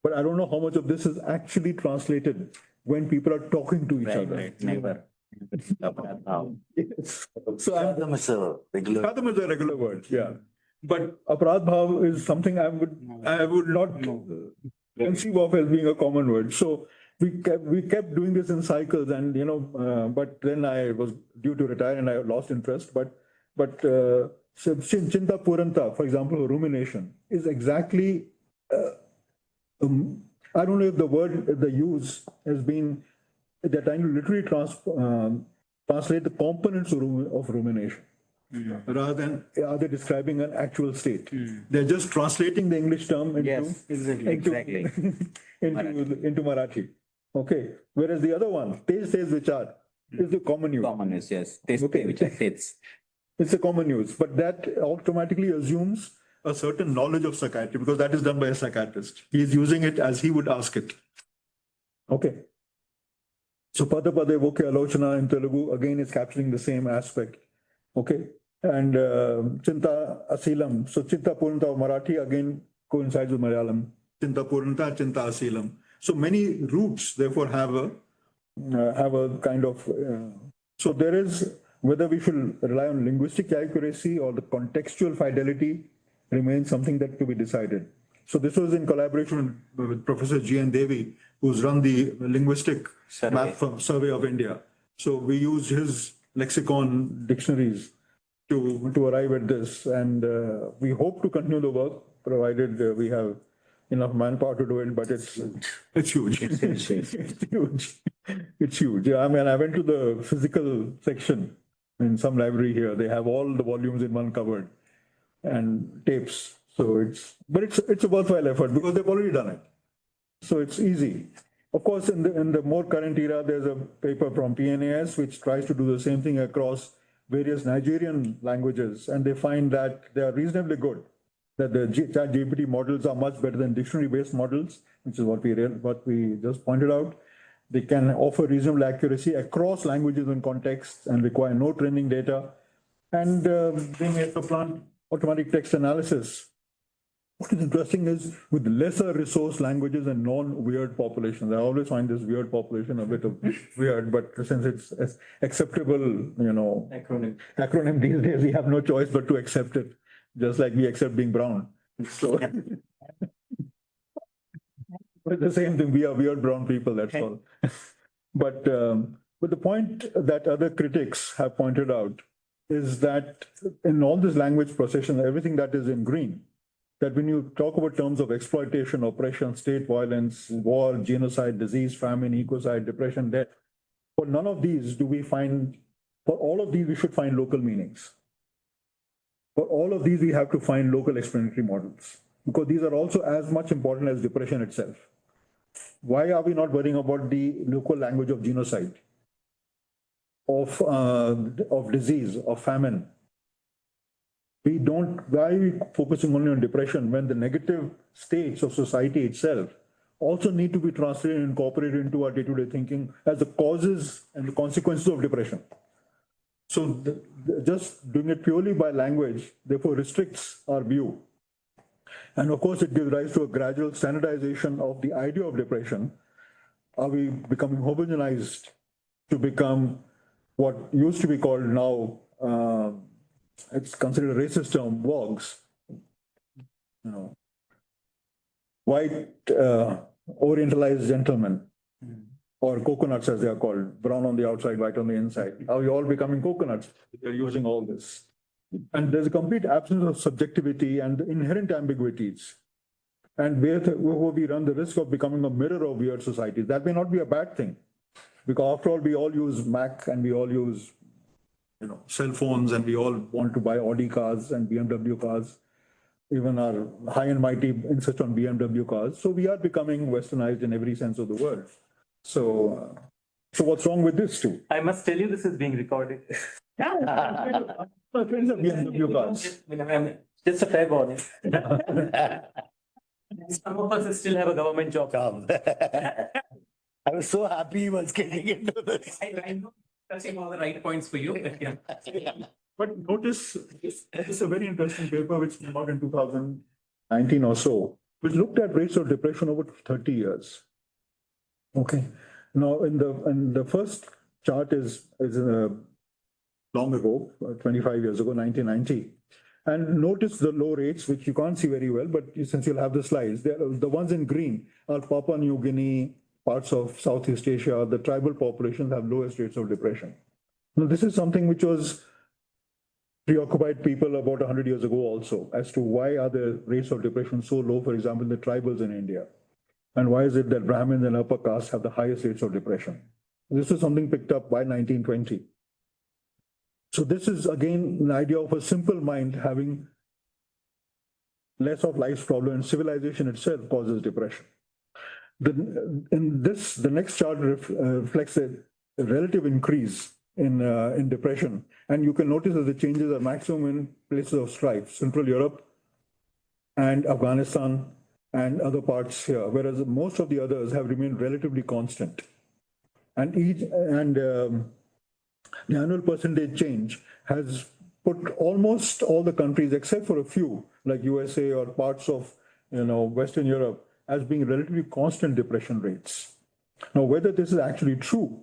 But I don't know how much of this is actually translated when people are talking to each other. Right, never. Yes. So Shadam is a regular. Shadam is a regular word, yeah. But aparadh bhav is something I would not conceive of as being a common word. So we kept doing this in cycles, and but then I was due to retire and I lost interest. But Chinta Puranta, for example, rumination is exactly. I don't know if the word the use has been. They're trying to literally translate the components of rumination. Mm-hmm. Rather than are they describing an actual state. Mm. They're just translating the English term into Marathi. Okay. Whereas the other one, tej says vichar, is the common use. Common use, yes. It's a common use, but that automatically assumes a certain knowledge of psychiatry because that is done by a psychiatrist. He is using it as he would ask it. Okay. So Pada Pade Voke Alochana in Telugu again is capturing the same aspect. Okay. And Chinta Asilam. So Chinta Purnata of Marathi again coincides with Malayalam. Chinta Purnata, Chinta Asilam. So many roots therefore have a kind of. So there is, whether we should rely on linguistic accuracy or the contextual fidelity remains something that to be decided. So this was in collaboration with Professor Jain Devi, who's run the linguistic survey of India. So we used his lexicon dictionaries to arrive at this, and we hope to continue the work provided we have enough manpower to do it. But it's huge. It's huge. It's huge. Yeah, I mean, I went to the physical section in some library here. They have all the volumes in one cupboard and tapes. So it's a worthwhile effort because they've already done it. So it's easy. Of course, in the more current era, there's a paper from PNAS which tries to do the same thing across various Nigerian languages, and they find that they are reasonably good. that the ChatGPT models are much better than dictionary-based models, which is what we just pointed out. They can offer reasonable accuracy across languages and contexts and require no training data. And they may supplant automatic text analysis. What is interesting is with lesser resource languages and non-weird populations. I always find this weird population a bit of weird, but since it's acceptable, acronym these days, we have no choice but to accept it, just like we accept being brown. So it's the same thing. We are weird brown people. That's all. But the point that other critics have pointed out is that in all this language procession, everything that is in green, that when you talk about terms of exploitation, oppression, state violence, war, genocide, disease, famine, ecocide, depression, death, for none of these do we find, for all of these, we should find local meanings. For all of these, we have to find local explanatory models, because these are also as much important as depression itself. Why are we not worrying about the local language of genocide, of disease, of famine? Why are we focusing only on depression when the negative states of society itself also need to be translated and incorporated into our day-to-day thinking as the causes and the consequences of depression? So just doing it purely by language, therefore, restricts our view. And of course, it gives rise to a gradual standardization of the idea of depression. Are we becoming homogenized to become what used to be called now, it's considered a racist term, wogs, white orientalized gentlemen, or coconuts as they are called, brown on the outside, white on the inside. Are we all becoming coconuts? They're using all this. And there's a complete absence of subjectivity and inherent ambiguities. And where we run the risk of becoming a mirror of weird societies. That may not be a bad thing, because after all, we all use Mac and we all use cell phones, and we all want to buy Audi cars and BMW cars. Even our high and mighty insist on BMW cars. So we are becoming westernized in every sense of the word. So what's wrong with this too? I must tell you, this is being recorded. My friends are BMW cars. I'm just a fair warning. Some of us still have a government job. I was so happy he was getting into this. I know, touching all the right points for you. But notice, this is a very interesting paper which came out in 2019 or so, which looked at rates of depression over 30 years. Okay. Now, in the first chart is long ago, 25 years ago, 1990. And notice the low rates, which you can't see very well, but since you'll have the slides, the ones in green are Papua New Guinea, parts of Southeast Asia. The tribal populations have lowest rates of depression. Now, this is something which was preoccupied people about 100 years ago also, as to why are the rates of depression so low, for example, in the tribals in India? And why is it that Brahmins and upper castes have the highest rates of depression? This is something picked up by 1920. So this is, again, an idea of a simple mind having less of life's problem, and civilization itself causes depression. The next chart reflects a relative increase in depression. And you can notice that the changes are maximum in places of strife, Central Europe and Afghanistan and other parts here, whereas most of the others have remained relatively constant. And the annual percentage change has put almost all the countries, except for a few, like USA or parts of Western Europe, as being relatively constant depression rates. Now, whether this is actually true,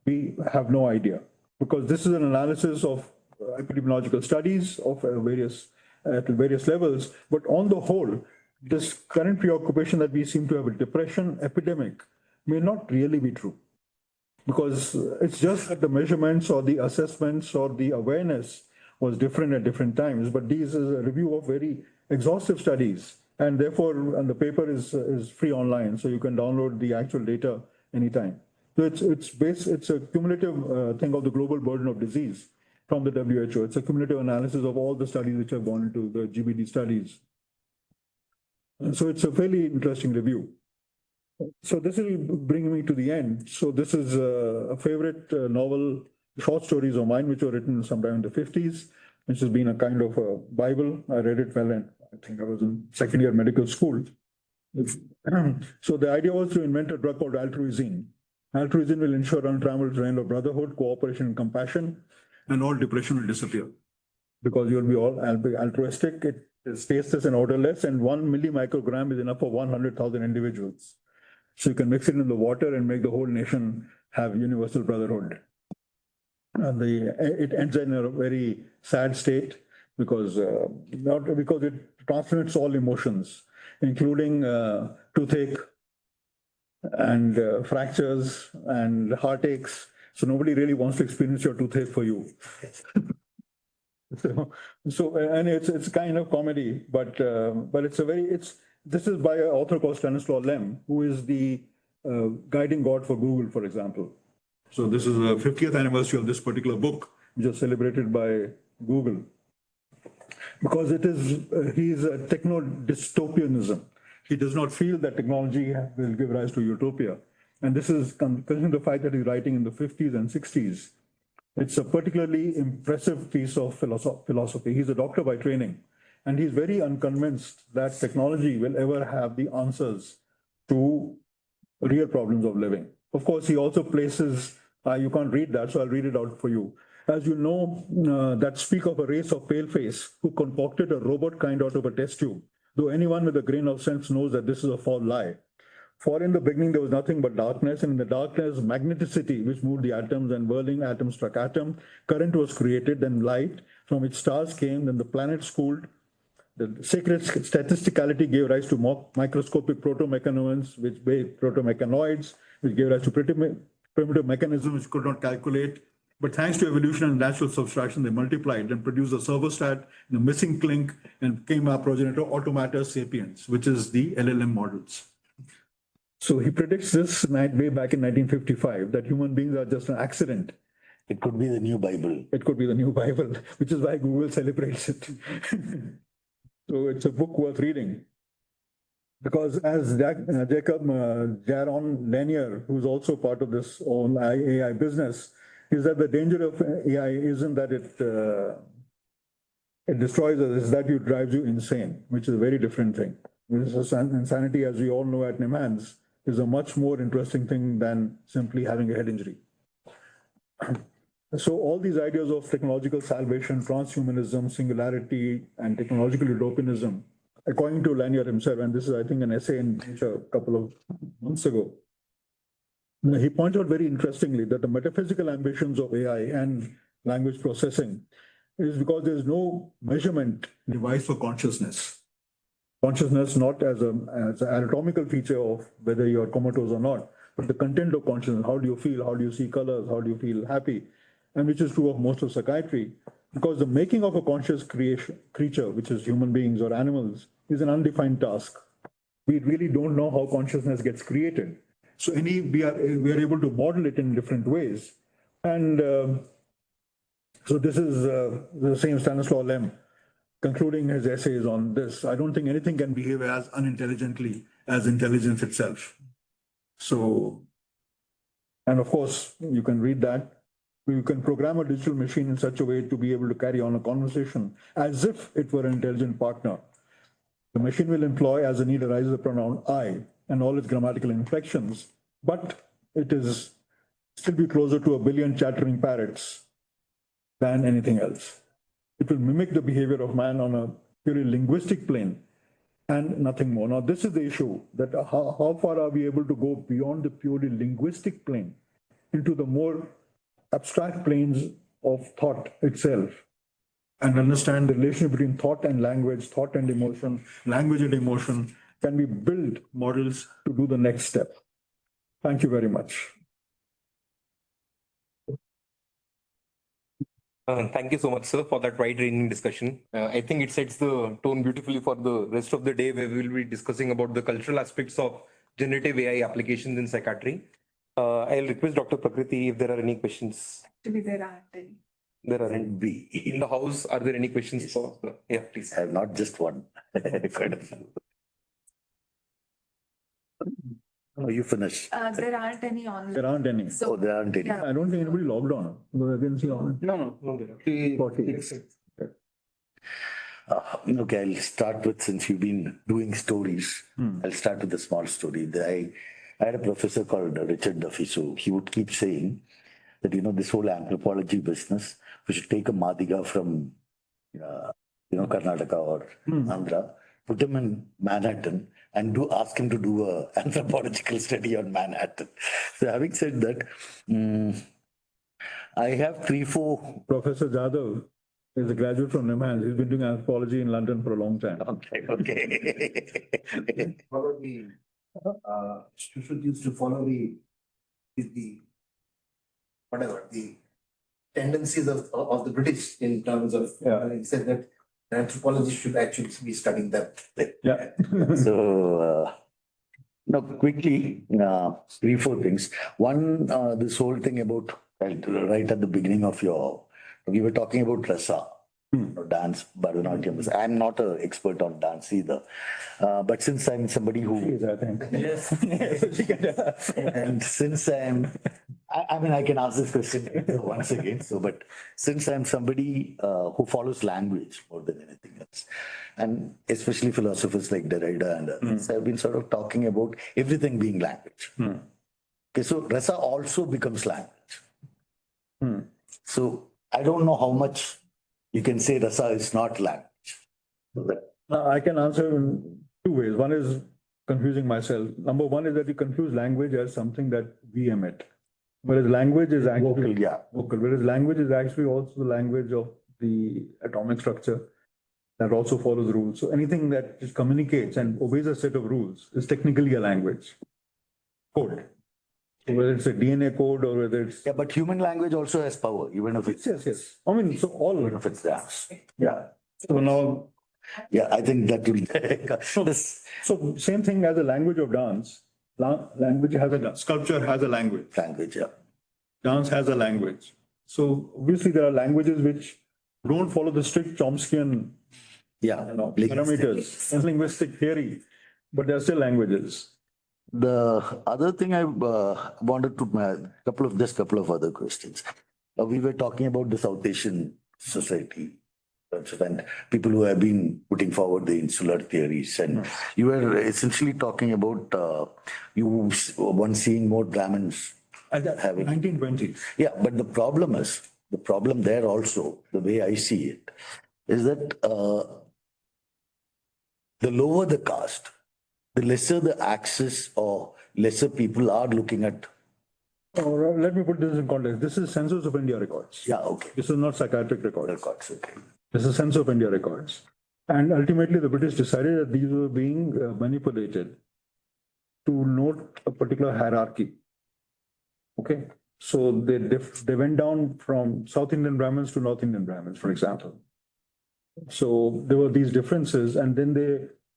we have no idea, because this is an analysis of epidemiological studies of at various levels. But on the whole, this current preoccupation that we seem to have a depression epidemic may not really be true, because it's just that the measurements or the assessments or the awareness was different at different times. But this is a review of very exhaustive studies, and therefore, the paper is free online, so you can download the actual data anytime. So it's a cumulative thing of the global burden of disease from the WHO. It's a cumulative analysis of all the studies which have gone into the GBD studies. And so it's a fairly interesting review. So this will bring me to the end. So this is a favorite novel, short stories of mine, which were written sometime in the 50s, which has been a kind of a Bible. I read it well and I think I was in second year medical school. So the idea was to invent a drug called altruisine. Altruisine will ensure untrammeled trail of brotherhood, cooperation, and compassion, and all depression will disappear because you'll be all altruistic. It is tasteless and odorless, and 1 millimicrogram is enough for 100,000 individuals. So you can mix it in the water and make the whole nation have universal brotherhood. And it ends in a very sad state because not because it transmits all emotions, including toothache and fractures and heartaches. So nobody really wants to experience your toothache for you. And it's kind of comedy, but this is by an author called Stanislaw Lem, who is the guiding god for Google, for example. So this is the 50th anniversary of this particular book, which is celebrated by Google, because he's a techno-dystopianism. He does not feel that technology will give rise to utopia. And this is considering the fact that he's writing in the 50s and 60s. It's a particularly impressive piece of philosophy. He's a doctor by training, and he's very unconvinced that technology will ever have the answers to real problems of living. Of course, he also places, you can't read that, so I'll read it out for you. As you know, that speak of a race of paleface who concocted a robot kind out of a test tube, though anyone with a grain of sense knows that this is a foul lie. For in the beginning, there was nothing but darkness, and in the darkness, magneticity, which moved the atoms, and whirling atom struck atom. Current was created, then light, from which stars came, then the planets cooled. The sacred statisticality gave rise to microscopic proto-mechanoids, which gave rise to primitive mechanisms which could not calculate. But thanks to evolution and natural subtraction, they multiplied and produced a servostat, the missing link, and came our progenitor automata sapiens, which is the LLM models. So he predicts this way back in 1955, that human beings are just an accident. It could be the new Bible. It could be the new Bible, which is why Google celebrates it. So it's a book worth reading. Because as Jacob Jaron Lanier, who's also part of this whole AI business, is that the danger of AI isn't that it destroys us, it's that it drives you insane, which is a very different thing. Insanity, as we all know at NIMHANS, is a much more interesting thing than simply having a head injury. So all these ideas of technological salvation, transhumanism, singularity, and technological utopianism, according to Lanier himself, and this is, I think, an essay in Nature a couple of months ago, he pointed out very interestingly that the metaphysical ambitions of AI and language processing is because there's no measurement device for consciousness. Consciousness not as an anatomical feature of whether you're comatose or not, but the content of consciousness. How do you feel? How do you see colors? How do you feel happy? And which is true of most of psychiatry, because the making of a conscious creature, which is human beings or animals, is an undefined task. We really don't know how consciousness gets created. So we are able to model it in different ways. And so this is the same Stanislaw Lem concluding his essays on this. I don't think anything can behave as unintelligently as intelligence itself. So, and of course, you can read that. You can program a digital machine in such a way to be able to carry on a conversation as if it were an intelligent partner. The machine will employ, as the need arises, the pronoun I and all its grammatical inflections, but it is still be closer to 1 billion chattering parrots than anything else. It will mimic the behavior of man on a purely linguistic plane and nothing more. Now, this is the issue, that how far are we able to go beyond the purely linguistic plane into the more abstract planes of thought itself, and understand the relation between thought and language, thought and emotion, language and emotion. Can we build models to do the next step? Thank you very much. Thank you so much, sir, for that wide-ranging discussion. I think it sets the tone beautifully for the rest of the day, where we will be discussing about the cultural aspects of generative AI applications in psychiatry. I'll request Dr. Prakriti if there are any questions. Actually, there aren't any. There aren't. In the house, are there any questions? Yes. For? Yeah, please. I have not just one. Quite a few. Oh, you finished. There aren't any online. There aren't any. So, Oh, there aren't any. yeah. I don't think anybody logged on. Because I didn't see on. No, there are. 40. Okay, I'll start with, since you've been doing stories, I'll start with a small story. I had a professor called Richard Duffy, so he would keep saying that, this whole anthropology business, we should take a Madiga from, Karnataka or Andhra, put him in Manhattan and ask him to do a anthropological study on Manhattan. So having said that, I have 3, 4. Professor Jadhav is a graduate from NIMHANS. He's been doing anthropology in London for a long time. Okay. Follow the, students used to follow the, whatever, the tendencies of the British in terms of, he said that anthropology should actually be studying that. Yeah. So, now quickly, 3, 4 things. One, this whole thing about, right at the beginning of we were talking about Rasa, dance, Bharatanatyam. I'm not an expert on dance either. But since I'm somebody who, He is, I think. Yes. and since I mean, I can ask this question once again. So, but since I'm somebody who follows language more than anything else, and especially philosophers like Derrida and others, have been sort of talking about everything being language. Okay, so Rasa also becomes language. So I don't know how much you can say Rasa is not language. I can answer in 2 ways. One is confusing myself. Number one is that you confuse language as something that we emit, whereas language is actually Vocal, yeah. vocal, whereas language is actually also the language of the atomic structure that also follows rules. So anything that just communicates and obeys a set of rules is technically a language. Code. So whether it's a DNA code or whether it's. Yeah, but human language also has power, even if it's, Yes. I mean, so all. even if it's dance. Yeah. So now. Yeah, I think that will. So same thing as a language of dance. Language has sculpture has a language. Language, yeah. Dance has a language. So obviously there are languages which don't follow the strict Chomskyan, Yeah. parameters and linguistic theory, but they're still languages. The other thing I wanted to, couple of other questions. We were talking about the South Asian society and people who have been putting forward the insular theories, and you were essentially talking about you once seeing more Brahmins having 1920s. Yeah, but the problem there also, the way I see it, is that the lower the caste, the lesser the access or lesser people are looking at. Let me put this in context. This is Census of India records. Yeah, okay. This is not psychiatric records. Records, okay. This is Census of India records. And ultimately the British decided that these were being manipulated to note a particular hierarchy. Okay. So they went down from South Indian Brahmins to North Indian Brahmins, for example. So there were these differences, and then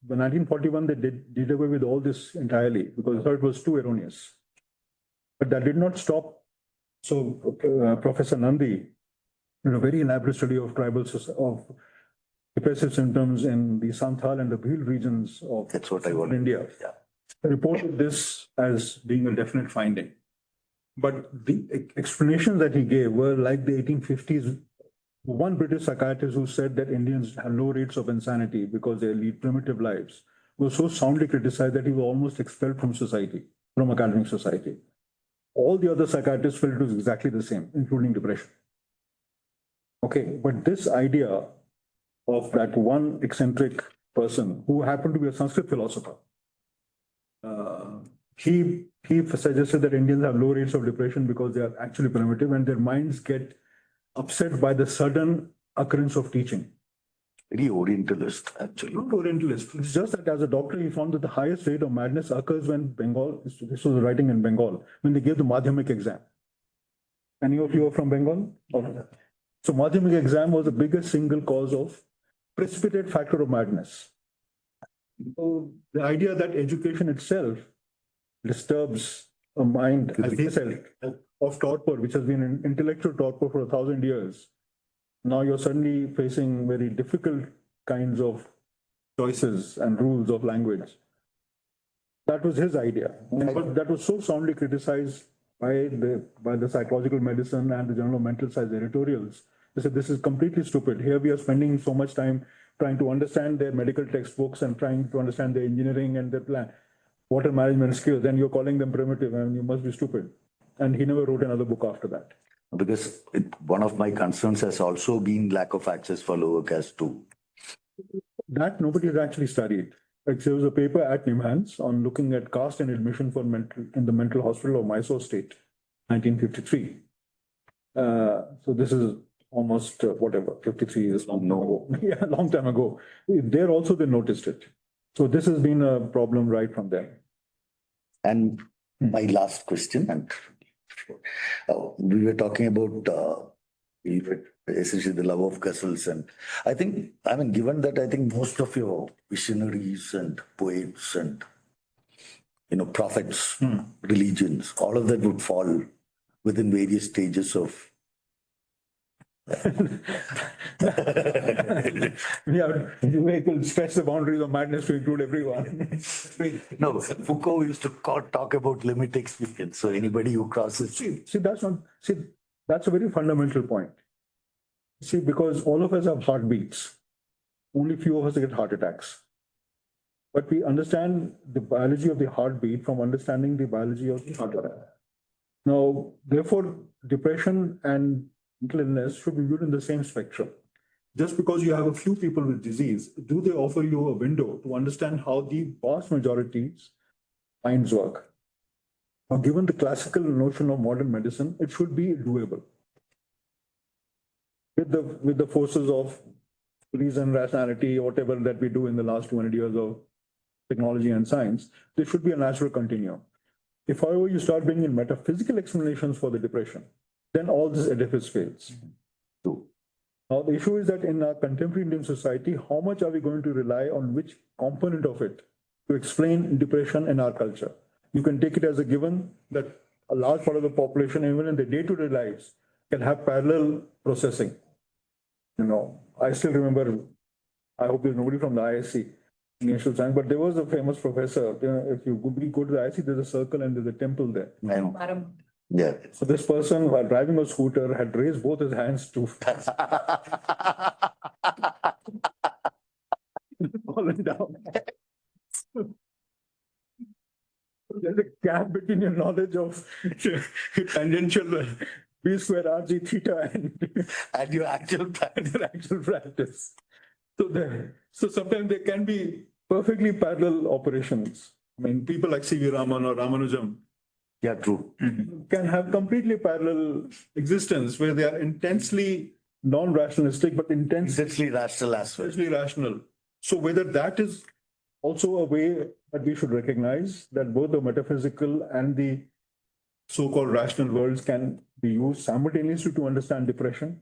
by 1941, they did away with all this entirely because they thought it was too erroneous. But that did not stop. So Professor Nandi did a very elaborate study of of depressive symptoms in the Santhal and the Bhil regions of That's what I want. India. Yeah. Reported this as being a definite finding. But the explanations that he gave were like the 1850s. One British psychiatrist who said that Indians have low rates of insanity because they lead primitive lives was so soundly criticized that he was almost expelled from society, from academic society. All the other psychiatrists felt it was exactly the same, including depression. Okay, but this idea of that one eccentric person who happened to be a Sanskrit philosopher, he suggested that Indians have low rates of depression because they are actually primitive and their minds get upset by the sudden occurrence of teaching. Very Orientalist, actually. Not Orientalist. It's just that as a doctor, he found that the highest rate of madness occurs when this was writing in Bengal, when they gave the Madhyamik exam. Any of you are from Bengal? Okay. So Madhyamik exam was the biggest single cause of precipitate factor of madness. So the idea that education itself disturbs a mind, as they said, of torpor, which has been an intellectual torpor for 1,000 years. Now you're suddenly facing very difficult kinds of choices and rules of language. That was his idea. But that was so soundly criticized by the psychological medicine and the Journal of Mental Science editorials. They said this is completely stupid. Here we are spending so much time trying to understand their medical textbooks and trying to understand their engineering and their plan, water management skills, and you're calling them primitive and you must be stupid. And he never wrote another book after that. Because one of my concerns has also been lack of access for lower caste too. That nobody has actually studied. Like there was a paper at NIMHANS on looking at caste and admission for in the mental hospital of Mysore State, 1953. So this is almost whatever, 53 years long time ago. Yeah, long time ago. There also they noticed it. So this has been a problem right from there. And my last question, and we were talking about essentially the love of ghazals, and I think, I mean, given that I think most of your visionaries and poets and prophets, religions, all of that would fall within various stages of. Yeah, we could stretch the boundaries of madness to include everyone. No, Foucault used to talk about limit experience. So anybody who crosses. That's a very fundamental point. See, because all of us have heartbeats. Only few of us get heart attacks. But we understand the biology of the heartbeat from understanding the biology of the heart attack. Now, therefore, depression and mental illness should be viewed in the same spectrum. Just because you have a few people with disease, do they offer you a window to understand how the vast majority's minds work? Now, given the classical notion of modern medicine, it should be doable. With the forces of reason, rationality, whatever that we do in the last 200 years of technology and science, there should be a natural continuum. If, however, you start bringing in metaphysical explanations for the depression, then all this edifice fails. Now, the issue is that in our contemporary Indian society, how much are we going to rely on which component of it to explain depression in our culture? You can take it as a given that a large part of the population, even in their day-to-day lives, can have parallel processing. I still remember, I hope there's nobody from the ISC, National Science, but there was a famous professor. If you go to the ISC, there's a circle and there's a temple there. Yeah. So this person, while driving a scooter, had raised both his hands to fallen down. There's a gap between your knowledge of tangential B square RG theta and your actual practice. So sometimes there can be perfectly parallel operations. I mean, people like C.V. Raman or Ramanujam. Yeah, true. Can have completely parallel existence where they are intensely non-rationalistic, but Intensely rational as well. intensely rational. So whether that is also a way that we should recognize that both the metaphysical and the so-called rational worlds can be used simultaneously to understand depression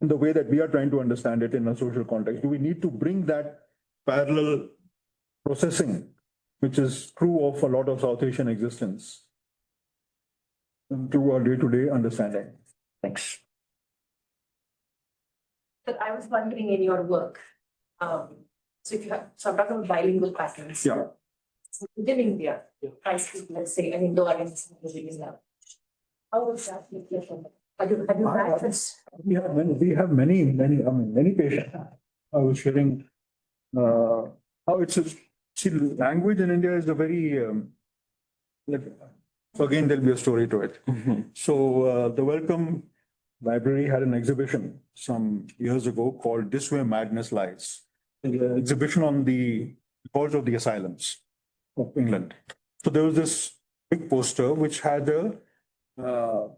in the way that we are trying to understand it in a social context. Do we need to bring that parallel processing, which is true of a lot of South Asian existence, to our day-to-day understanding? Thanks. But I was wondering in your work, so I'm talking about bilingual patterns. Yeah. So within India, I speak, let's say, an Indo-Aryan now. How would that be different? Have you had this? We have many patients. I was sharing how language in India is a very so again there'll be a story to it. So the Wellcome Library had an exhibition some years ago called "This Way Madness Lies." An exhibition on the records of the asylums of England. So there was this big poster which had a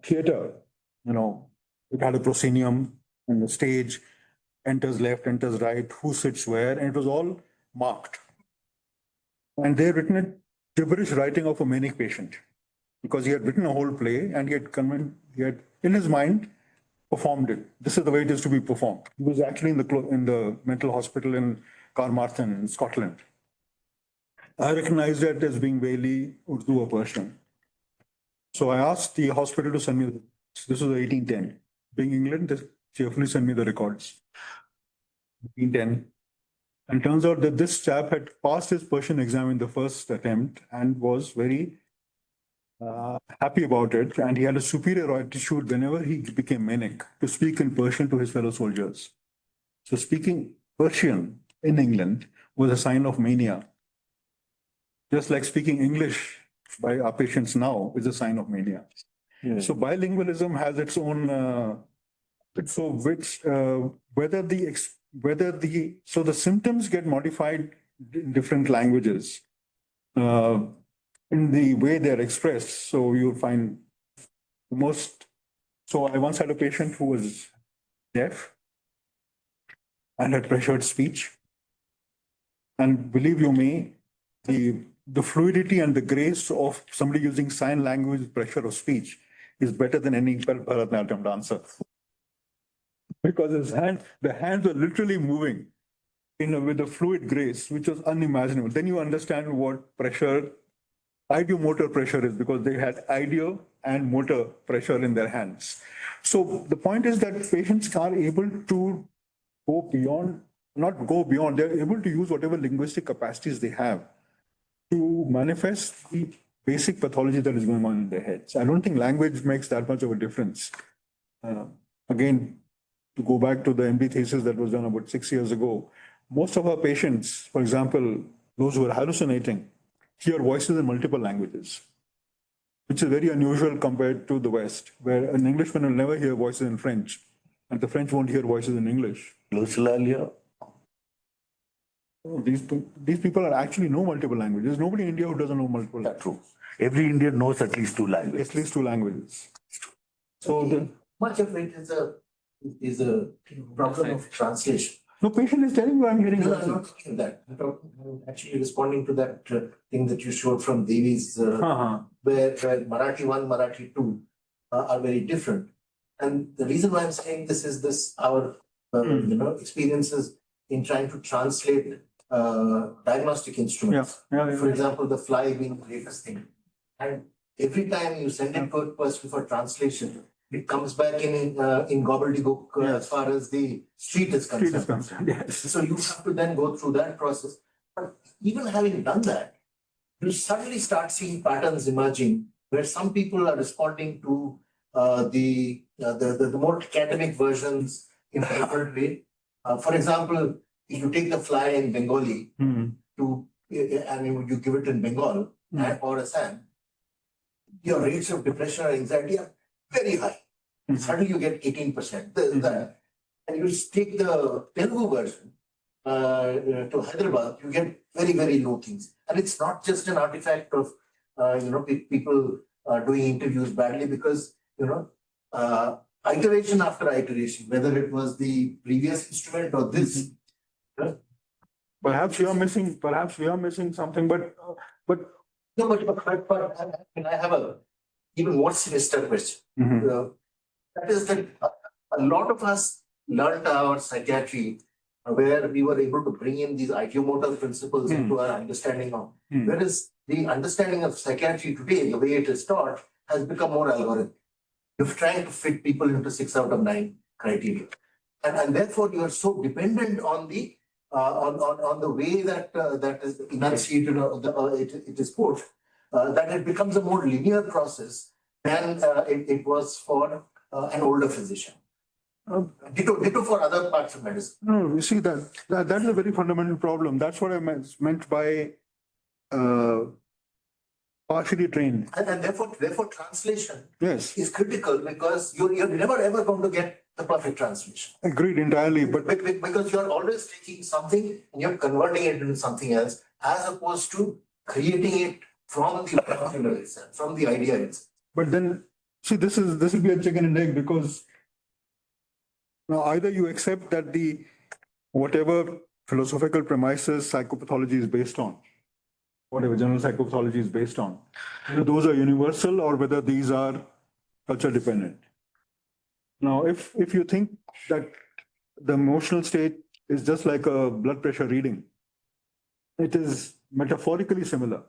theater. It had a proscenium and the stage, enters left, enters right, who sits where, and it was all marked. And they had written a gibberish writing of a manic patient because he had written a whole play and he had in his mind performed it. This is the way it is to be performed. He was actually in the mental hospital in Carmarthen in Scotland. I recognized that as being Bailey, Urdu or Persian. So I asked the hospital to send me, this was 1810. Being England, they cheerfully sent me the records. 1810. And turns out that this chap had passed his Persian exam in the first attempt and was very happy about it. And he had a superior attitude whenever he became manic to speak in Persian to his fellow soldiers. So speaking Persian in England was a sign of mania. Just like speaking English by our patients now is a sign of mania. So bilingualism has its own, so which, so the symptoms get modified in different languages in the way they're expressed. So you'll find so I once had a patient who was deaf and had pressured speech. And believe you me, the fluidity and the grace of somebody using sign language pressure of speech is better than any Bharatanatyam dancer. Because the hands were literally moving with a fluid grace, which was unimaginable. Then you understand what pressure, ideomotor pressure is, because they had ideo and motor pressure in their hands. So the point is that patients are able to go beyond, not go beyond, they're able to use whatever linguistic capacities they have to manifest the basic pathology that is going on in their heads. I don't think language makes that much of a difference. Again, to go back to the MD thesis that was done about 6 years ago, most of our patients, for example, those who are hallucinating, hear voices in multiple languages, which is very unusual compared to the West, where an Englishman will never hear voices in French, and the French won't hear voices in English. Glossolalia. Oh, these people are actually know multiple languages. There's nobody in India who doesn't know multiple languages. True. Every Indian knows at least 2 languages. At least 2 languages. So much of it is a problem of translation. no patient is telling you I'm hearing No, I'm voices. not thinking that. I'm actually responding to that thing that you showed from Devi's, where Marathi 1, Marathi 2 are very different. And the reason why I'm saying this is our experiences in trying to translate diagnostic instruments. For example, the fly being the latest thing. And every time you send it to a person for translation, it comes back in gobbledygook as far as the street is concerned. Yes. So you have to then go through that process. But even having done that, you suddenly start seeing patterns emerging where some people are responding to the more academic versions in a different way. For example, if you take the fly in Bengali and you give it in Bengal or Assam, your rates of depression or anxiety are very high. Suddenly you get 18%. And you take the Telugu version to Hyderabad, you get very, very low things. And it's not just an artifact of people doing interviews badly, because iteration after iteration, whether it was the previous instrument or this. Perhaps we are missing something, but No, but I have a even more sinister question. That is that a lot of us learned our psychiatry where we were able to bring in these ideomotor principles into our understanding of. Whereas the understanding of psychiatry today, the way it is taught, has become more algorithmic. You're trying to fit people into 6 out of 9 criteria. And therefore you are so dependent on the way that is enunciated or it is put, that it becomes a more linear process than it was for an older physician. Ditto for other parts of medicine. no, you see that is a very fundamental problem. That's what I meant by partially trained. And therefore translation Yes, is critical, because you're never ever going to get the perfect translation. agreed entirely. But Because you're always taking something and you're converting it into something else, as opposed to creating it from the particular itself, from the idea itself. But then, see, this will be a chicken and egg, because now either you accept that whatever philosophical premises psychopathology is based on, whatever general psychopathology is based on, whether those are universal or whether these are culture dependent. Now, if you think that the emotional state is just like a blood pressure reading, it is metaphorically similar.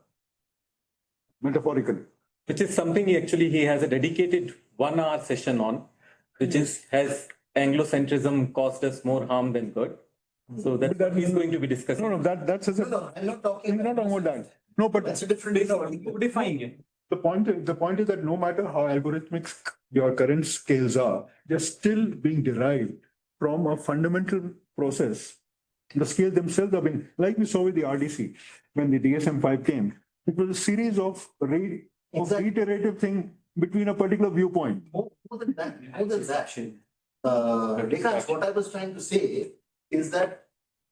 Metaphorically. Which is something he has a dedicated 1 hour session on, which has Anglocentrism caused us more harm than good. So that he's going to be discussing. No, that's No, I'm not talking about that. No, but That's a different Define it. the point is that no matter how algorithmic your current scales are, they're still being derived from a fundamental process The scales themselves have been, like we saw with the RDC, when the DSM-5 came, it was a series of Exactly. iterative thing between a particular viewpoint. More than that, Vikas, what I was trying to say is that